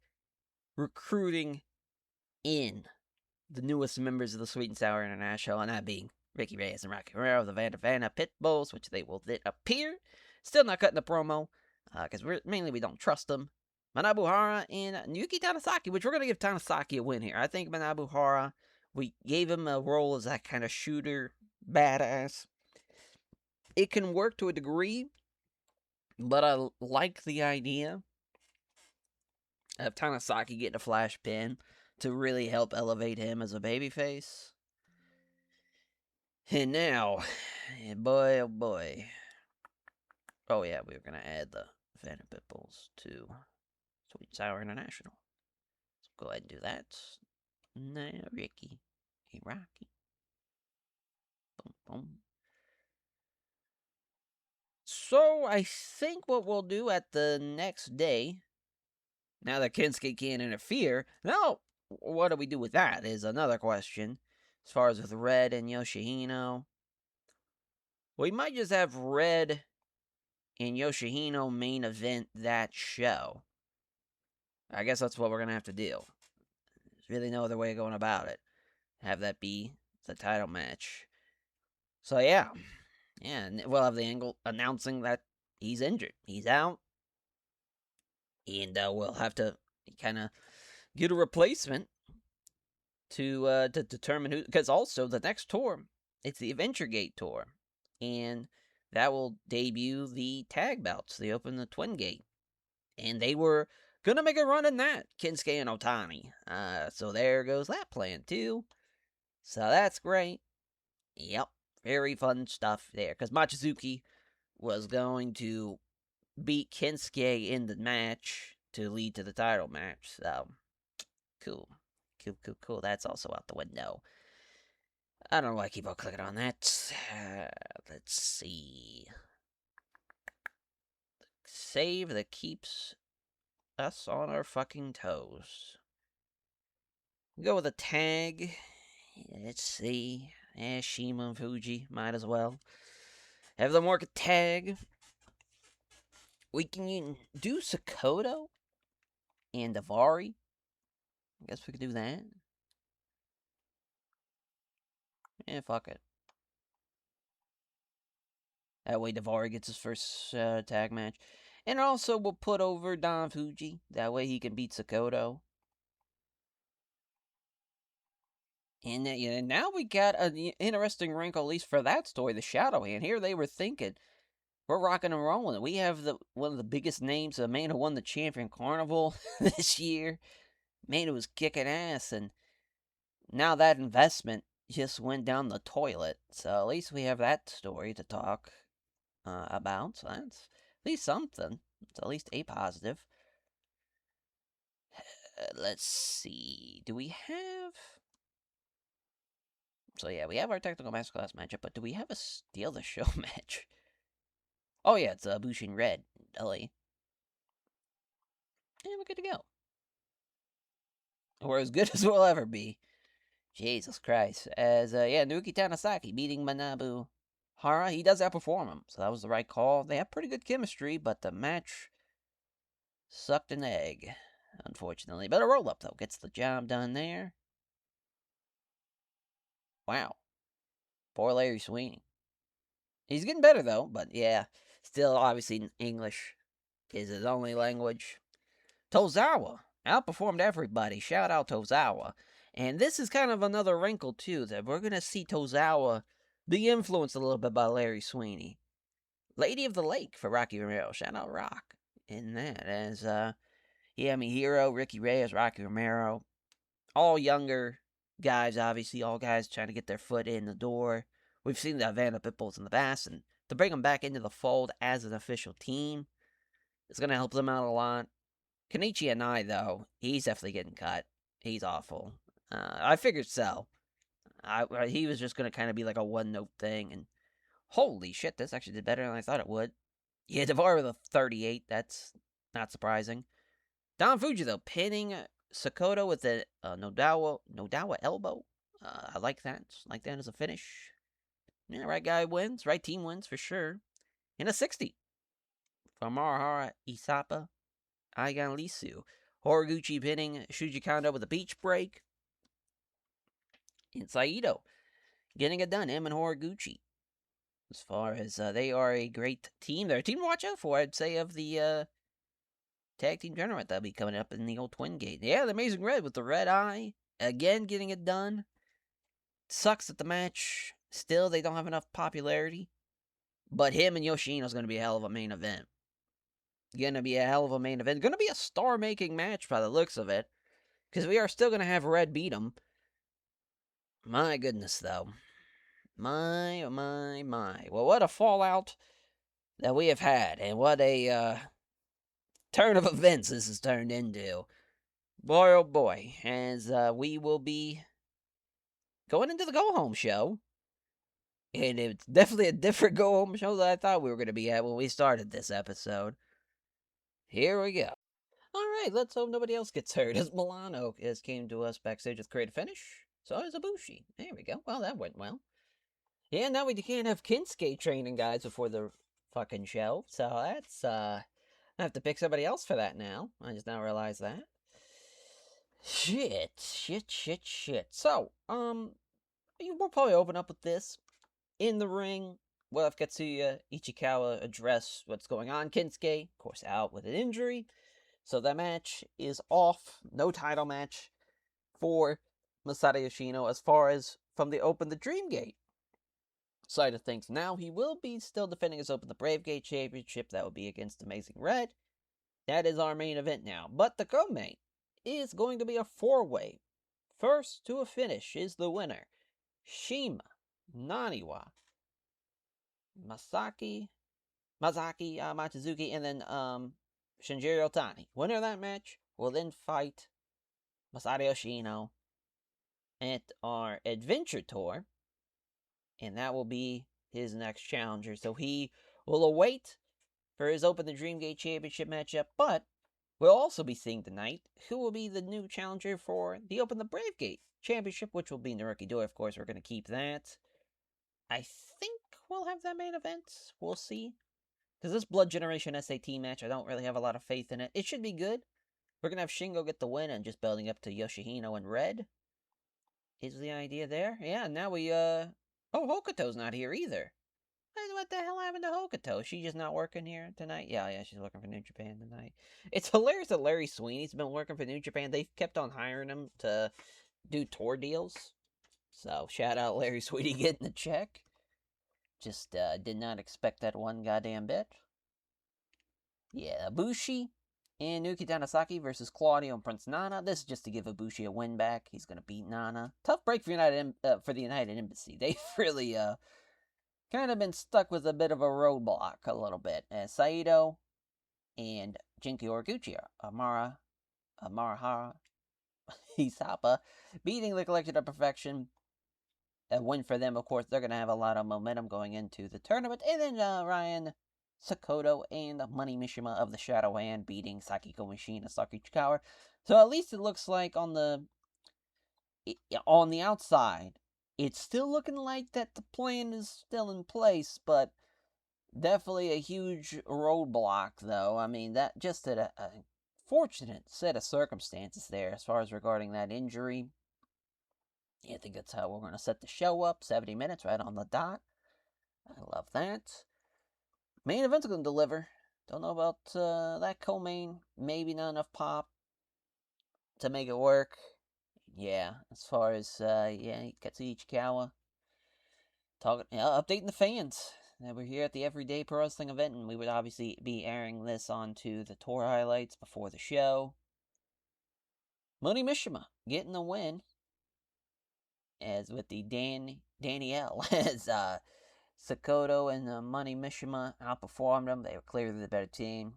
recruiting in the newest members of the Sweet and Sour International, and that being Ricky Reyes and Rocky Romero, the Vanna Pit Bulls, which they will then appear. Still not cutting the promo, because we don't trust them. Manabu Hara and Yuki Tanasaki, which we're going to give Tanasaki a win here. I think Manabu Hara, we gave him a role as that kind of shooter, badass. It can work to a degree, but I like the idea of Tanasaki getting a flash pin to really help elevate him as a babyface. And now, boy, oh boy. Oh yeah, we were going to add the Phantom Pitbulls to Sweet Sour International. So go ahead and do that. Now, Ricky. Hey, Rocky. Boom, boom. So, I think what we'll do at the next day, now that Kensuke can't interfere, now, what do we do with that is another question. As far as with Red and Yoshihino, we might just have Red and Yoshihino main event that show. I guess that's what we're going to have to do. There's really no other way of going about it. Have that be the title match. So, yeah. Yeah, and we'll have the angle announcing that he's injured. He's out. And we'll have to kind of get a replacement to determine who. Because also, the next tour, it's the Adventure Gate tour. And that will debut the tag belts. They open the Twin Gate. And they were gonna make a run in that, Kensuke and Otani. So there goes that plan, too. So that's great. Yep, very fun stuff there. Because Machizuki was going to beat Kensuke in the match to lead to the title match. So, cool. Cool. That's also out the window. I don't know why I keep on clicking on that. Let's see. Save that keeps us on our fucking toes. Go with a tag. Let's see. Shima and Fuji. Might as well. Have them work a tag. We can do Sakoto and Davari. I guess we could do that. Yeah, fuck it. That way Davari gets his first tag match. And also we'll put over Don Fuji. That way he can beat Sakoto. And now we got an interesting wrinkle, at least for that story, the Shadow Hand. Here they were thinking, we're rocking and rolling. We have one of the biggest names, a man who won the Champion Carnival this year. Man who was kicking ass, and now that investment just went down the toilet. So at least we have that story to talk about. So that's at least something. It's at least a positive. Let's see. Do we have... So yeah, we have our technical masterclass matchup, but do we have a steal the show match? Oh yeah, it's Bushin Red, LA. And we're good to go. We're as good as we'll ever be. Jesus Christ. As, Naruki Tanasaki beating Manabu Hara. He does outperform him, so that was the right call. They have pretty good chemistry, but the match sucked an egg, unfortunately. But a roll-up, though, gets the job done there. Wow. Poor Larry Sweeney. He's getting better, though, but yeah. Still, obviously, English is his only language. Tozawa outperformed everybody. Shout out Tozawa. And this is kind of another wrinkle, too, that we're going to see Tozawa be influenced a little bit by Larry Sweeney. Lady of the Lake for Rocky Romero. Shout out Rock in that. As, Hero, Ricky Reyes, Rocky Romero. All younger guys, obviously. All guys trying to get their foot in the door. We've seen the Havana Pitbulls in the past, and to bring them back into the fold as an official team is going to help them out a lot. Kenichi and I, though, he's definitely getting cut. He's awful. I figured so. He was just going to kind of be like a one note thing, and holy shit, this actually did better than I thought it would. Yeah, Devar with a 38. That's not surprising. Don Fuji, though, pinning Sakoto with a Nodawa elbow. I like that. Like that as a finish. Yeah, right guy wins. Right team wins for sure. In a 60 from Marahara Isapa, Aigan Lisu. Horiguchi pinning Shuji Kondo with a beach break. And Saito getting it done. Him and Horiguchi. As far as they are a great team. They're a team to watch out for, I'd say, of the tag team tournament that'll be coming up in the old Twin Gate. Yeah, the Amazing Red with the red eye. Again, getting it done. Sucks that the match, still, they don't have enough popularity. But him and Yoshino's going to be a hell of a main event. Gonna be a hell of a main event. Gonna be a star-making match by the looks of it. Because we are still gonna have Red beat him. My goodness, though. My. Well, what a fallout that we have had. And what a turn of events this has turned into. Boy, oh boy. As we will be going into the go-home show. And it's definitely a different go-home show than I thought we were going to be at when we started this episode. Here we go. Alright, let's hope nobody else gets hurt, as Milano has came to us backstage with Creative Finish. So is Ibushi. There we go. Well, that went well. Yeah, now we can't have Kinsuke training guys before the fucking show. So that's, I have to pick somebody else for that now. I just now realized that. Shit. So, we'll probably open up with this. In the ring, we'll have Katsuya Ichikawa address what's going on. Kinsuke, of course, out with an injury. So that match is off. No title match for Masato Yoshino as far as from the Open the Dream Gate side of things. Now he will be still defending his Open the Brave Gate Championship. That will be against Amazing Red. That is our main event now. But the co-main is going to be a four-way. First to a finish is the winner. Shima, Naniwa, Masaki Machizuki, and then Shinjiro Otani. Winner of that match will then fight Masato Yoshino at our Adventure Tour, and that will be his next challenger. So he will await for his Open the Dreamgate Championship matchup, but we'll also be seeing tonight who will be the new challenger for the Open the Bravegate Championship, which will be Naruki Doi. Of course, we're going to keep that. I think we'll have that main event. We'll see. Because this Blood Generation SAT match, I don't really have a lot of faith in it. It should be good. We're going to have Shingo get the win and just building up to Yoshihino and Red. Is the idea there? Yeah, now we, Oh, Hokuto's not here either. What the hell happened to Hokuto? She just not working here tonight? Yeah, she's working for New Japan tonight. It's hilarious that Larry Sweeney's been working for New Japan. They've kept on hiring him to do tour deals. So, shout out Larry Sweeney getting the check. Just, did not expect that one goddamn bit. Yeah, Ibushi and Nuki Tanasaki versus Claudio and Prince Nana. This is just to give Ibushi a win back. He's going to beat Nana. Tough break for the United Embassy. They've really, kind of been stuck with a bit of a roadblock a little bit. As Saito and Jinky Horiguchi, Amarahara Hisapa, beating the Collection of Perfection. A win for them, of course. They're going to have a lot of momentum going into the tournament. And then Ryan Sakoto and Money Mishima of the Shadow Hand beating Sakiko Machine and Saki Chikawa. So at least it looks like on the outside, it's still looking like that the plan is still in place, but definitely a huge roadblock, though. I mean, that just a fortunate set of circumstances there as far as regarding that injury. Yeah, I think that's how we're going to set the show up. 70 minutes right on the dot. I love that. Main event's going to deliver. Don't know about that co-main. Maybe not enough pop to make it work. Yeah, as far as, Katsuya Ichikawa. Updating the fans. We're here at the Everyday Pro Wrestling event, and we would obviously be airing this onto the tour highlights before the show. Money Mishima getting the win. As with the Danielle, as Sakoto and Money Mishima outperformed them. They were clearly the better team.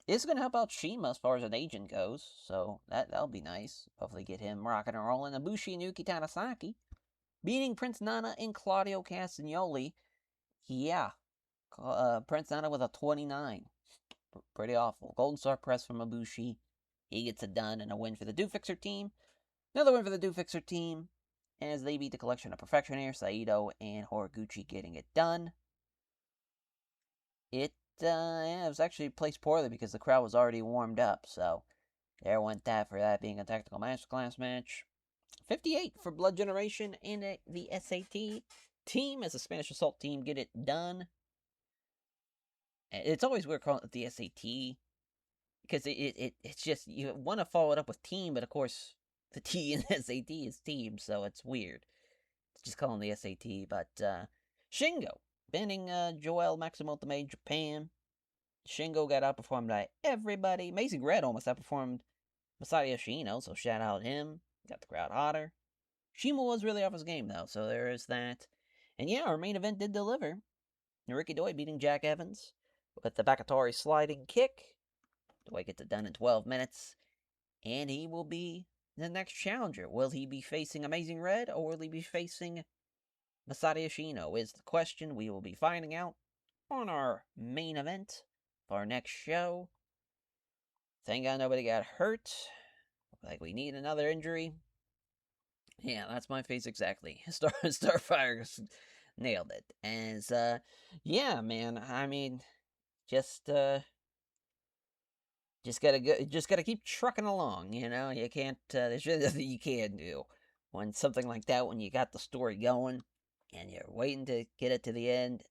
It's going to help out Shima as far as an agent goes, so that'll be nice. Hopefully get him rocking and rolling. Ibushi and Yuki Tanasaki beating Prince Nana and Claudio Castagnoli. Yeah, Prince Nana with a 29. Pretty awful. Golden Star Press from Ibushi. He gets it done, and a win for the Do Fixer team. Another win for the Do Fixer team as they beat the Collection of Perfectionaires, Saito and Horiguchi getting it done. It was actually placed poorly because the crowd was already warmed up, so there went that for that being a Tactical Masterclass match. 58 for Blood Generation and the SAT team as the Spanish Assault team get it done. It's always weird calling it the SAT because it's just you want to follow it up with team, but of course the T in SAT is team, so it's weird. It's just calling the SAT. But Shingo banning Joel Maximoto Made Japan. Shingo got outperformed by everybody. Amazing Red almost outperformed Masato Yoshino, so shout out him. Got the crowd hotter. Shima was really off his game though, so there is that. And yeah, our main event did deliver. Ricky Doi beating Jack Evans with the Bakatari sliding kick. Doi gets it done in 12 minutes. And he will be the next challenger. Will he be facing Amazing Red or will he be facing Masato Yoshino? Is the question we will be finding out on our main event for our next show. Thank God nobody got hurt. Like we need another injury. Yeah, that's my face exactly. Starfire nailed it. As yeah, man. I mean, just gotta keep trucking along. You know, you can't. There's really nothing you can do when something like that. When you got the story going and you're waiting to get it to the end.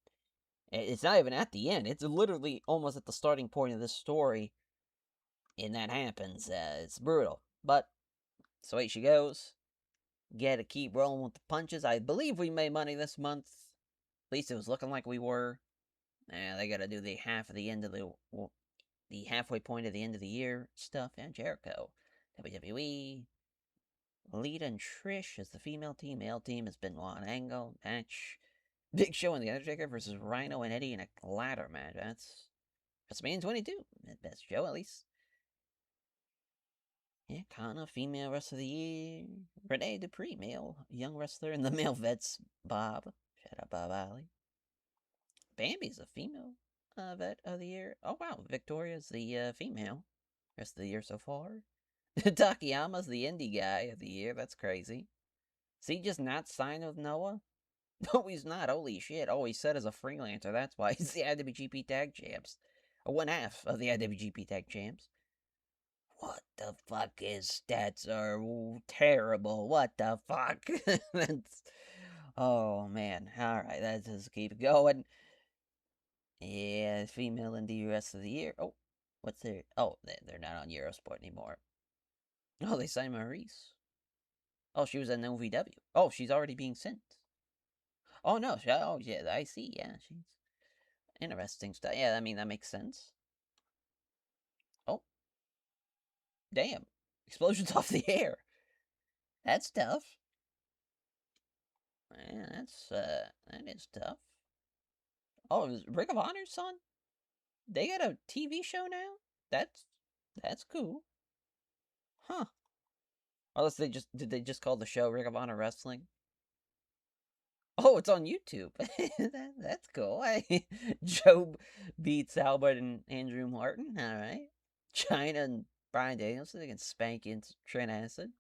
It's not even at the end. It's literally almost at the starting point of this story, and that happens. It's brutal, but so way she goes. Gotta keep rolling with the punches. I believe we made money this month. At least it was looking like we were. They gotta do the half of the end of the halfway point of the end of the year stuff. And Jericho, WWE, Lita and Trish as the female team. Male team has been one angle match. Big Show and the Undertaker versus Rhino and Eddie in a ladder match. That's WrestleMania 22. Best show at least. Yeah, Kana, female wrestler of the year. Renee Dupree, male young wrestler. And the male vets, Bob. Shout out Bob Alley. Bambi's a female vet of the year. Oh, wow. Victoria's the female. Rest of the year so far. Takayama's the indie guy of the year. That's crazy. Is he just not signed with Noah? No, he's not. Holy shit. Oh, he said as a freelancer. That's why he's the IWGP Tag Champs. Or one half of the IWGP Tag Champs. What the fuck? His stats are terrible. What the fuck? That's... Oh, man. Alright, let's just keep going. Yeah, female indie rest of the year. Oh, what's their... Oh, they're not on Eurosport anymore. Oh, they signed Maurice. Oh, she was in OVW. Oh, she's already being sent. Oh, no. Oh, yeah, I see. Yeah, she's... Interesting stuff. Yeah, I mean, that makes sense. Oh, damn. Explosions off the air. That's tough. Yeah, that is tough. Oh, is Ring of Honor's son? They got a TV show now? That's cool. Huh. Unless did they just call the show Ring of Honor Wrestling? Oh, it's on YouTube. That's cool. Joe beats Albert and Andrew Martin. All right. China and Brian Danielson against Spanky and Trent Acid.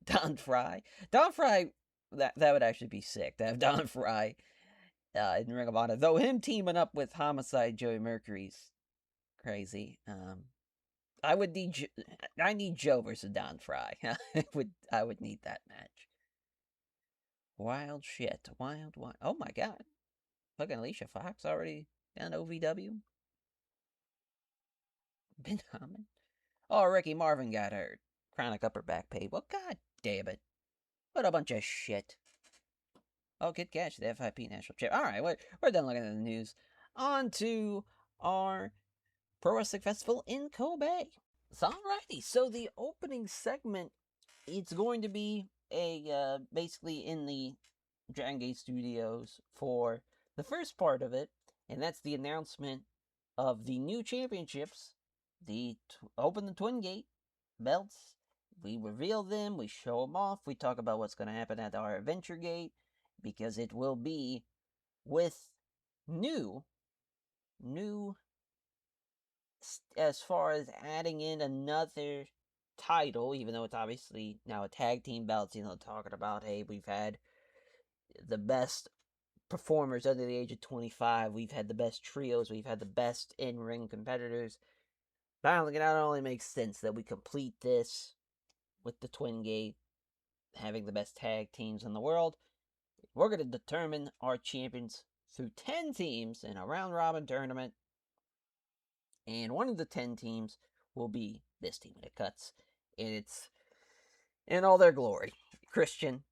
Don Fry. Don Fry, that would actually be sick to have Don Fry in Ring of Honor. Though him teaming up with Homicide Joey Mercury's crazy. I need Joe versus Don Fry. I would need that match. Wild shit. Wild. Oh my god. Fucking Alicia Fox already done OVW? Ben Hammond? Oh, Ricky Marvin got hurt. Chronic upper back pain. Well, god damn it. What a bunch of shit. Oh, Kid Cash, the FIP national champ. Alright, we're done looking at the news. On to our Pro Wrestling Festival in Kobe. So, alrighty, so the opening segment, it's going to be basically in the Dragon Gate Studios for the first part of it, and that's the announcement of the new championships open the Twin Gate belts. We reveal them. We show them off. We talk about what's going to happen at our Adventure Gate, because it will be with new as far as adding in another title, even though it's obviously now a tag team belt. Talking about, hey, we've had the best performers under the age of 25. We've had the best trios. We've had the best in-ring competitors. But I think it not only makes sense that we complete this with the Twin Gate, having the best tag teams in the world. We're going to determine our champions through 10 teams in a round-robin tournament. And one of the 10 teams will be this team. And it cuts. And it's in all their glory. Christian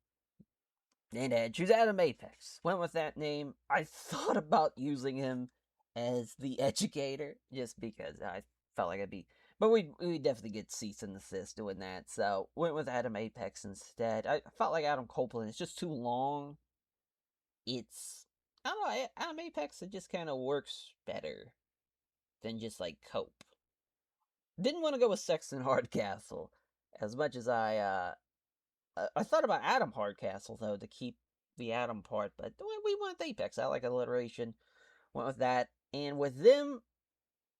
and Edge. Who's Adam Apex. Went with that name. I thought about using him as the educator, just because I felt like it'd be... But we definitely get cease and desist doing that. So went with Adam Apex instead. I felt like Adam Copeland is just too long. I don't know, Adam Apex, it just kind of works better than just like Cope. Didn't want to go with Sexton Hardcastle as much as I thought about Adam Hardcastle though, to keep the Adam part, but we went with Apex. I like alliteration. Went with that. And with them,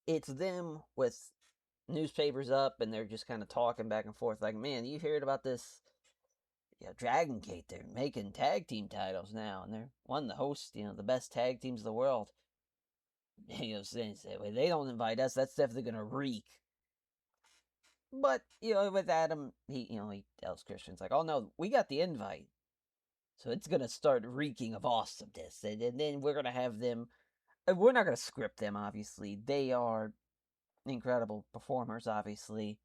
it's them with newspapers up, and they're just kind of talking back and forth like, man, you heard about this Dragon Gate? They're making tag team titles now, and they're one of the hosts, the best tag teams in the world. Saying, well, they don't invite us, that's definitely gonna reek. But with Adam, he tells Christians like, oh no, we got the invite, so it's gonna start reeking of awesomeness, and then we're gonna have them. We're not gonna script them, obviously. They are incredible performers, obviously.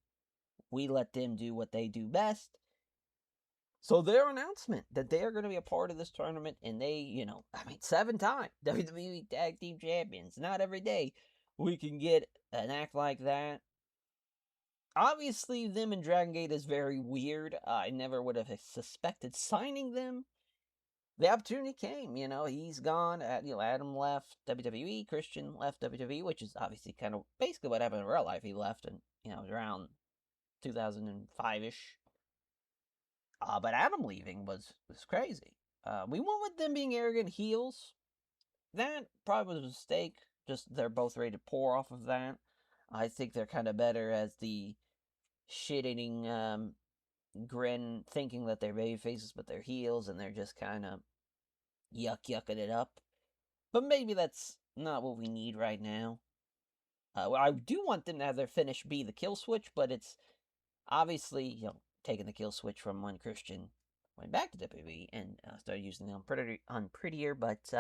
We let them do what they do best. So their announcement that they are going to be a part of this tournament, and they, 7-time WWE Tag Team Champions. Not every day we can get an act like that. Obviously, them in Dragon Gate is very weird. I never would have suspected signing them. The opportunity came, he's gone. Adam left WWE, Christian left WWE, which is obviously kind of basically what happened in real life. He left, and around 2005-ish. But Adam leaving was crazy. We went with them being arrogant heels. That probably was a mistake. Just they're both ready to pour off of that. I think they're kind of better as the shit-eating grin, thinking that they're baby faces, but they're heels, and they're just kind of yucking it up. But maybe that's not what we need right now. I do want them to have their finish be the kill switch, but it's obviously, taking the kill switch from when Christian went back to WWE and started using it on Prettier, but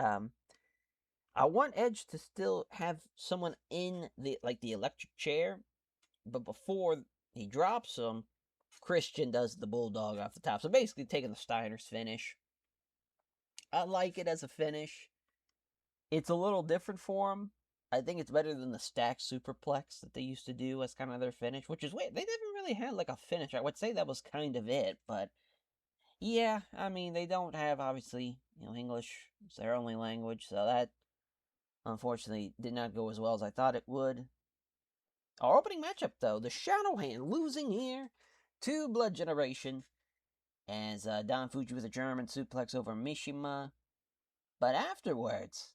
I want Edge to still have someone in the electric chair, but before he drops him, Christian does the bulldog off the top. So basically taking the Steiner's finish. I like it as a finish. It's a little different for him. I think it's better than the stacked superplex that they used to do as kind of their finish, which is weird. They never really had like a finish. I would say that was kind of it, but yeah, I mean, they don't have, obviously, English is their only language, so that unfortunately did not go as well as I thought it would. Our opening matchup, though, the Shadow Hand losing here to Blood Generation as Don Fuji with a German suplex over Mishima. But afterwards,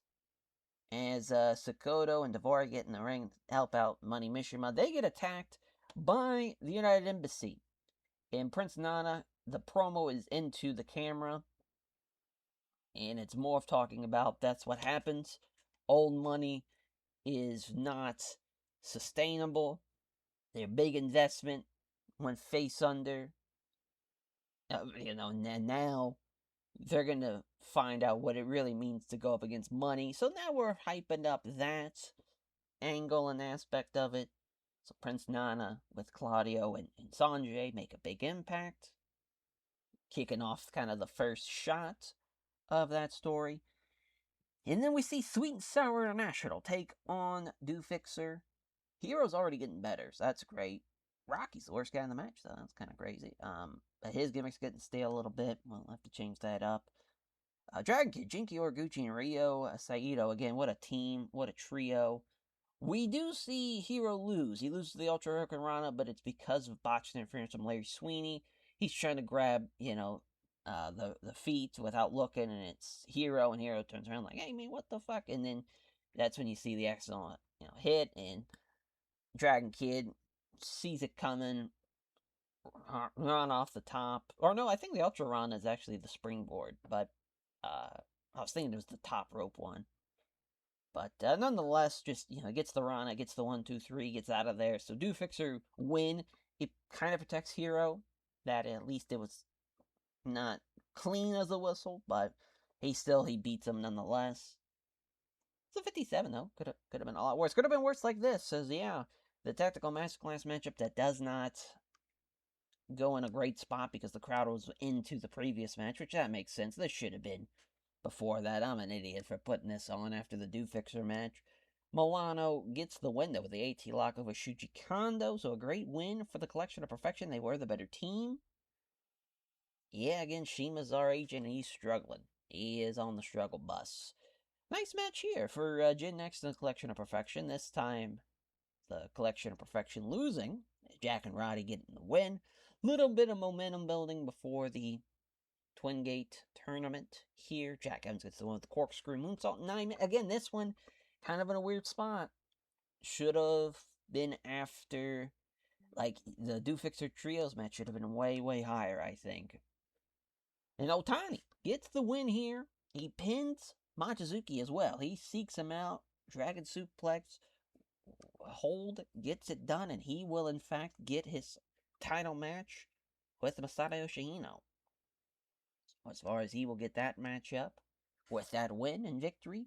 as Sakoto and Dvorak get in the ring to help out Money Mishima, they get attacked by the United Embassy. And Prince Nana, the promo is into the camera, and it's more of talking about that's what happens. Old money is not sustainable. Their big investment went face under. And now they're going to find out what it really means to go up against money. So now we're hyping up that angle and aspect of it. So Prince Nana with Claudio and Sanjay make a big impact, kicking off kind of the first shot of that story. And then we see Sweet and Sour International take on Do Fixer. Hero's already getting better, so that's great. Rocky's the worst guy in the match, though. That's kind of crazy. But his gimmick's getting stale a little bit. We'll have to change that up. Dragon Kid, Jinky Orguchi, and Ryo Saito. Again, what a team. What a trio. We do see Hero lose. He loses the Ultra Hurricane Rana, but it's because of botched interference from Larry Sweeney. He's trying to grab, the feet without looking, and it's Hero, and Hero turns around like, "Hey man, what the fuck?" And then that's when you see the accidental, hit, and Dragon Kid sees it coming, run off the top. Or no, I think the Ultra Rana is actually the springboard, but I was thinking it was the top rope one. But nonetheless, just, gets the Rana, gets the 1-2-3, gets out of there. So Do Fixer win. It kind of protects Hero. That at least it was not clean as a whistle, but he beats him nonetheless. It's a 57 though. Could have been a lot worse. Could have been worse like this. Says the tactical masterclass matchup that does not go in a great spot because the crowd was into the previous match, which that makes sense. This should have been before that. I'm an idiot for putting this on after the Do Fixer match. Milano gets the win, though, with the AT lock over Shuji Kondo, so a great win for the Collection of Perfection. They were the better team. Yeah, again, Shima's our agent, and he's struggling. He is on the struggle bus. Nice match here for Jin next in the Collection of Perfection. This time, the Collection of Perfection losing. Jack and Roddy getting the win. Little bit of momentum building before the Twin Gate tournament here. Jack Evans gets the one with the corkscrew moonsault. 9 again, this one kind of in a weird spot. Should have been after, like, the Do Fixer Trios match should have been way, way higher, I think. And Otani gets the win here. He pins Mochizuki as well. He seeks him out. Dragon Suplex. Hold gets it done, and he will, in fact, get his title match with Masato Yoshihino. As far as he will get that matchup with that win and victory.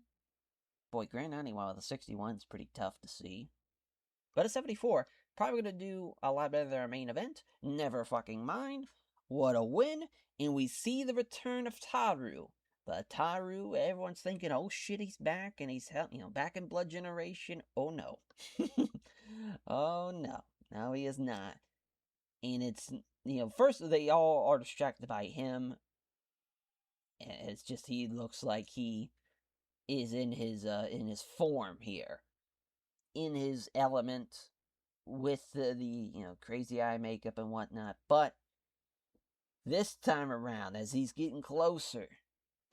Boy, Grand Aniwa with a 61 is pretty tough to see. But a 74, probably going to do a lot better than our main event. Never fucking mind. What a win. And we see the return of Taru. But Taru, everyone's thinking, oh shit, he's back. And he's, back in Blood Generation. Oh no. Oh no. No, he is not. And it's, first they all are distracted by him. It's just he looks like he is in his form here, in his element, with the crazy eye makeup and whatnot. But this time around, as he's getting closer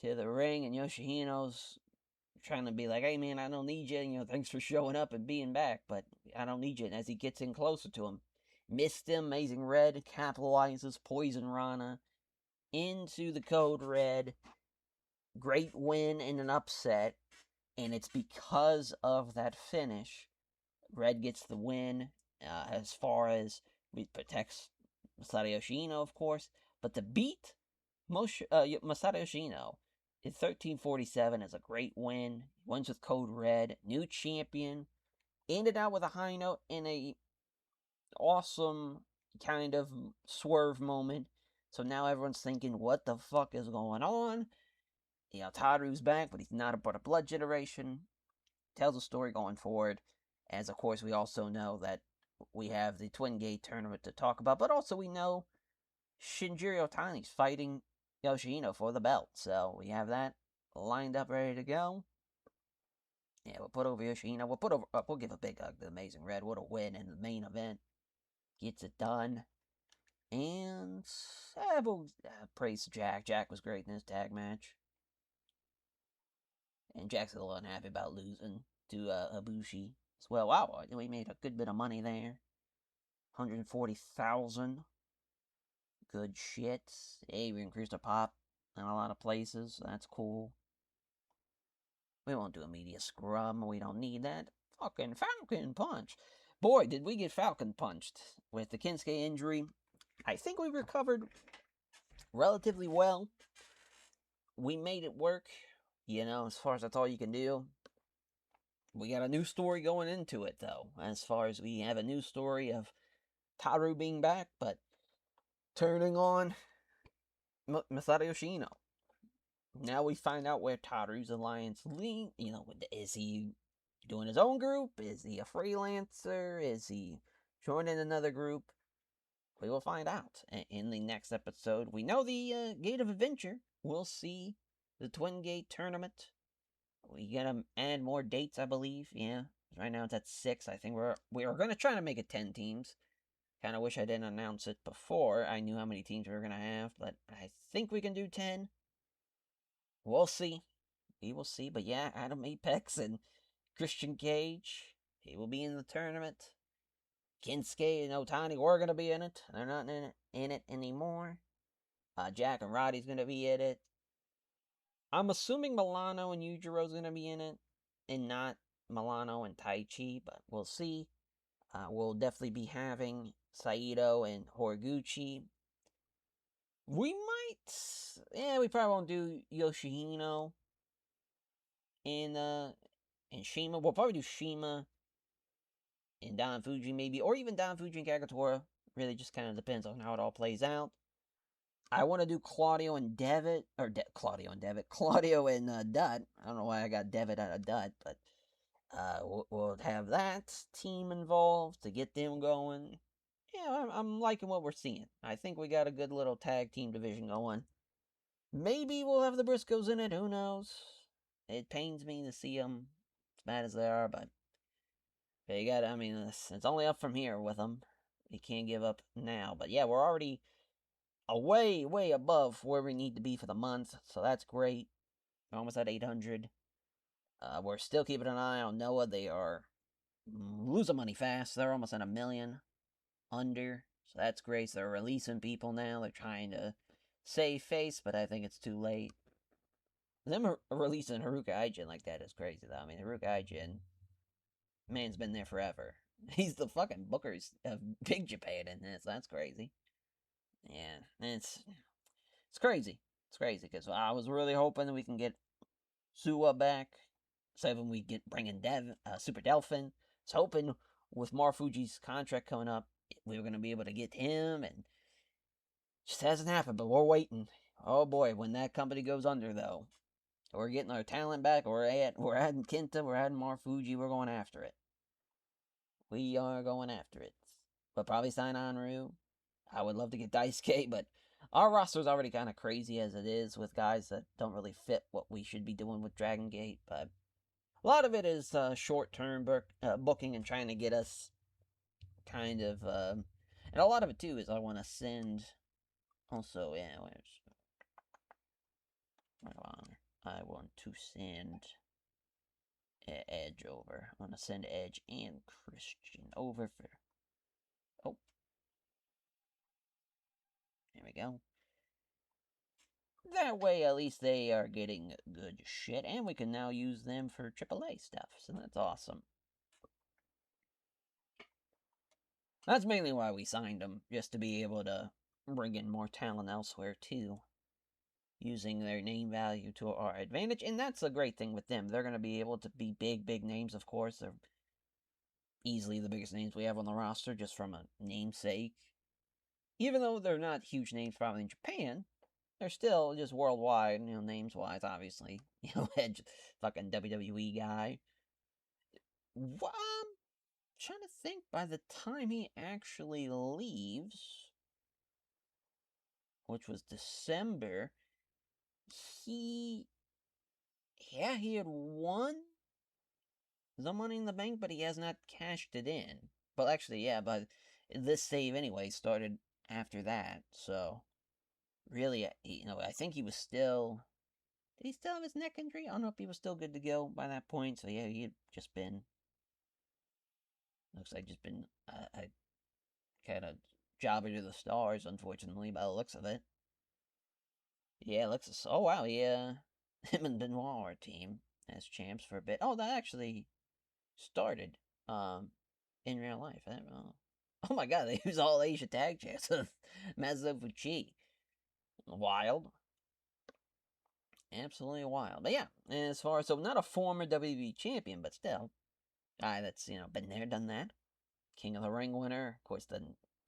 to the ring, and Yoshihino's trying to be like, "Hey man, I don't need you. Thanks for showing up and being back, but I don't need you." And as he gets in closer to him, missed him. Amazing Red capitalizes Poison Rana into the Code Red. Great win and an upset, and it's because of that finish. Red gets the win as far as it protects Masato Yoshino, of course, but to beat Masato Yoshino in 1347 is a great win. Wins with Code Red, new champion, ended out with a high note in a awesome kind of swerve moment. So now everyone's thinking, what the fuck is going on? Taru's back, but he's not a part of Blood Generation. Tells a story going forward. As, of course, we also know that we have the Twin Gate tournament to talk about, but also we know Shinjiro Otani's fighting Yoshihino for the belt. So we have that lined up, ready to go. Yeah, we'll put over Yoshihino. We'll give a big hug to Amazing Red. What a win in the main event. Gets it done. And we'll praise Jack. Jack was great in this tag match. And Jack's a little unhappy about losing to Ibushi as well. Wow, we made a good bit of money there. 140,000. Good shit. Hey, we increased our pop in a lot of places. So that's cool. We won't do a media scrum. We don't need that. Fucking Falcon Punch. Boy, did we get Falcon punched with the Kinsuke injury. I think we recovered relatively well. We made it work. As far as that's all you can do. We got a new story going into it, though. As far as we have a new story of Taru being back, but turning on Masato Yoshino. Now we find out where Taru's alliance lead. Is he doing his own group? Is he a freelancer? Is he joining another group? We will find out in the next episode. We know the Gate of Adventure. We'll see the Twin Gate tournament. We gotta add more dates, I believe. Yeah. Right now it's at 6. I think we are gonna try to make it 10 teams. Kind of wish I didn't announce it before I knew how many teams we were gonna have, but I think we can do 10. We'll see. We will see. But yeah, Adam Apex and Christian Cage, he will be in the tournament. Kinsuke and Otani were gonna be in it. They're not in it anymore. Jack and Roddy's gonna be in it. I'm assuming Milano and Yujiro's gonna be in it, and not Milano and Taichi, but we'll see. We'll definitely be having Saito and Horiguchi. We might, we probably won't do Yoshihino and Shima. We'll probably do Shima and Don Fuji maybe, or even Don Fuji and Kagatora. Really, just kind of depends on how it all plays out. I want to do Claudio and Devitt, or Claudio and Devitt, Claudio and Dutt. I don't know why I got Devitt out of Dutt, but we'll have that team involved to get them going. Yeah, I'm liking what we're seeing. I think we got a good little tag team division going. Maybe we'll have the Briscoes in it. Who knows? It pains me to see them as bad as they are, but they got. I mean, it's only up from here with them. You can't give up now. But yeah, we're already way, way above where we need to be for the month, so that's great. We're almost at 800. We're still keeping an eye on Noah. They are losing money fast. They're almost at 1 million under, so that's great. So they're releasing people now. They're trying to save face, but I think it's too late. Them releasing Haruka Aijin like that is crazy, though. I mean, Haruka Aijin, man's been there forever. He's the fucking bookers of Big Japan in this. That's crazy. Yeah, it's crazy. It's crazy because I was really hoping that we can get Suwa back. So when we get bringing Super Delphin, I was hoping with Marufuji's contract coming up, we were gonna be able to get him, and just hasn't happened. But we're waiting. Oh boy, when that company goes under, though, we're getting our talent back. We're adding Kenta. We're adding Marufuji. We're going after it. We are going after it. But probably sign Anru. I would love to get Daisuke, but our roster's already kind of crazy as it is with guys that don't really fit what we should be doing with Dragon Gate. But a lot of it is short-term booking and trying to get us kind of, and a lot of it too is I want to send. Also, yeah, hold on. I want to send Edge over. I want to send Edge and Christian over for. Oh, there we go. That way, at least they are getting good shit, and we can now use them for AAA stuff, so that's awesome. That's mainly why we signed them, just to be able to bring in more talent elsewhere, too. Using their name value to our advantage, and that's a great thing with them. They're going to be able to be big, big names, of course. They're easily the biggest names we have on the roster, just from a namesake. Even though they're not huge names probably in Japan, they're still just worldwide, names wise, obviously. Edge, fucking WWE guy. Well, I'm trying to think by the time he actually leaves, which was December, he had won the Money in the Bank, but he has not cashed it in. But actually, yeah, but this save anyway started after that, so really, I think he was still. Did he still have his neck injury? I don't know if he was still good to go by that point. So yeah, he had just been. Looks like just been a kind of jobber to the stars, unfortunately, by the looks of it. Yeah, looks. Oh wow, yeah. Him and Benoit are a team as champs for a bit. Oh, that actually started in real life. I don't know. Oh my god, they use all Asia tag champs of Mazufuchi. Wild. Absolutely wild. But yeah, as far as, so not a former WWE champion, but still, guy that's, been there, done that. King of the Ring winner. Of course, the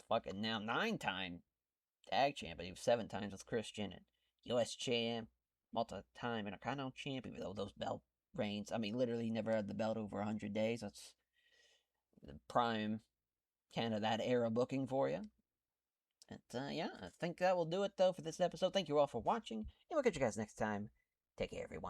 fucking now 9-time tag champ, but he was 7 times with Christian, and US champ, multi-time Intercontinental champ, even though those belt reigns, I mean, literally never had the belt over 100 days. That's the prime kind of that era booking for you. And yeah, I think that will do it though for this episode. Thank you all for watching, and we'll catch you guys next time. Take care, everyone.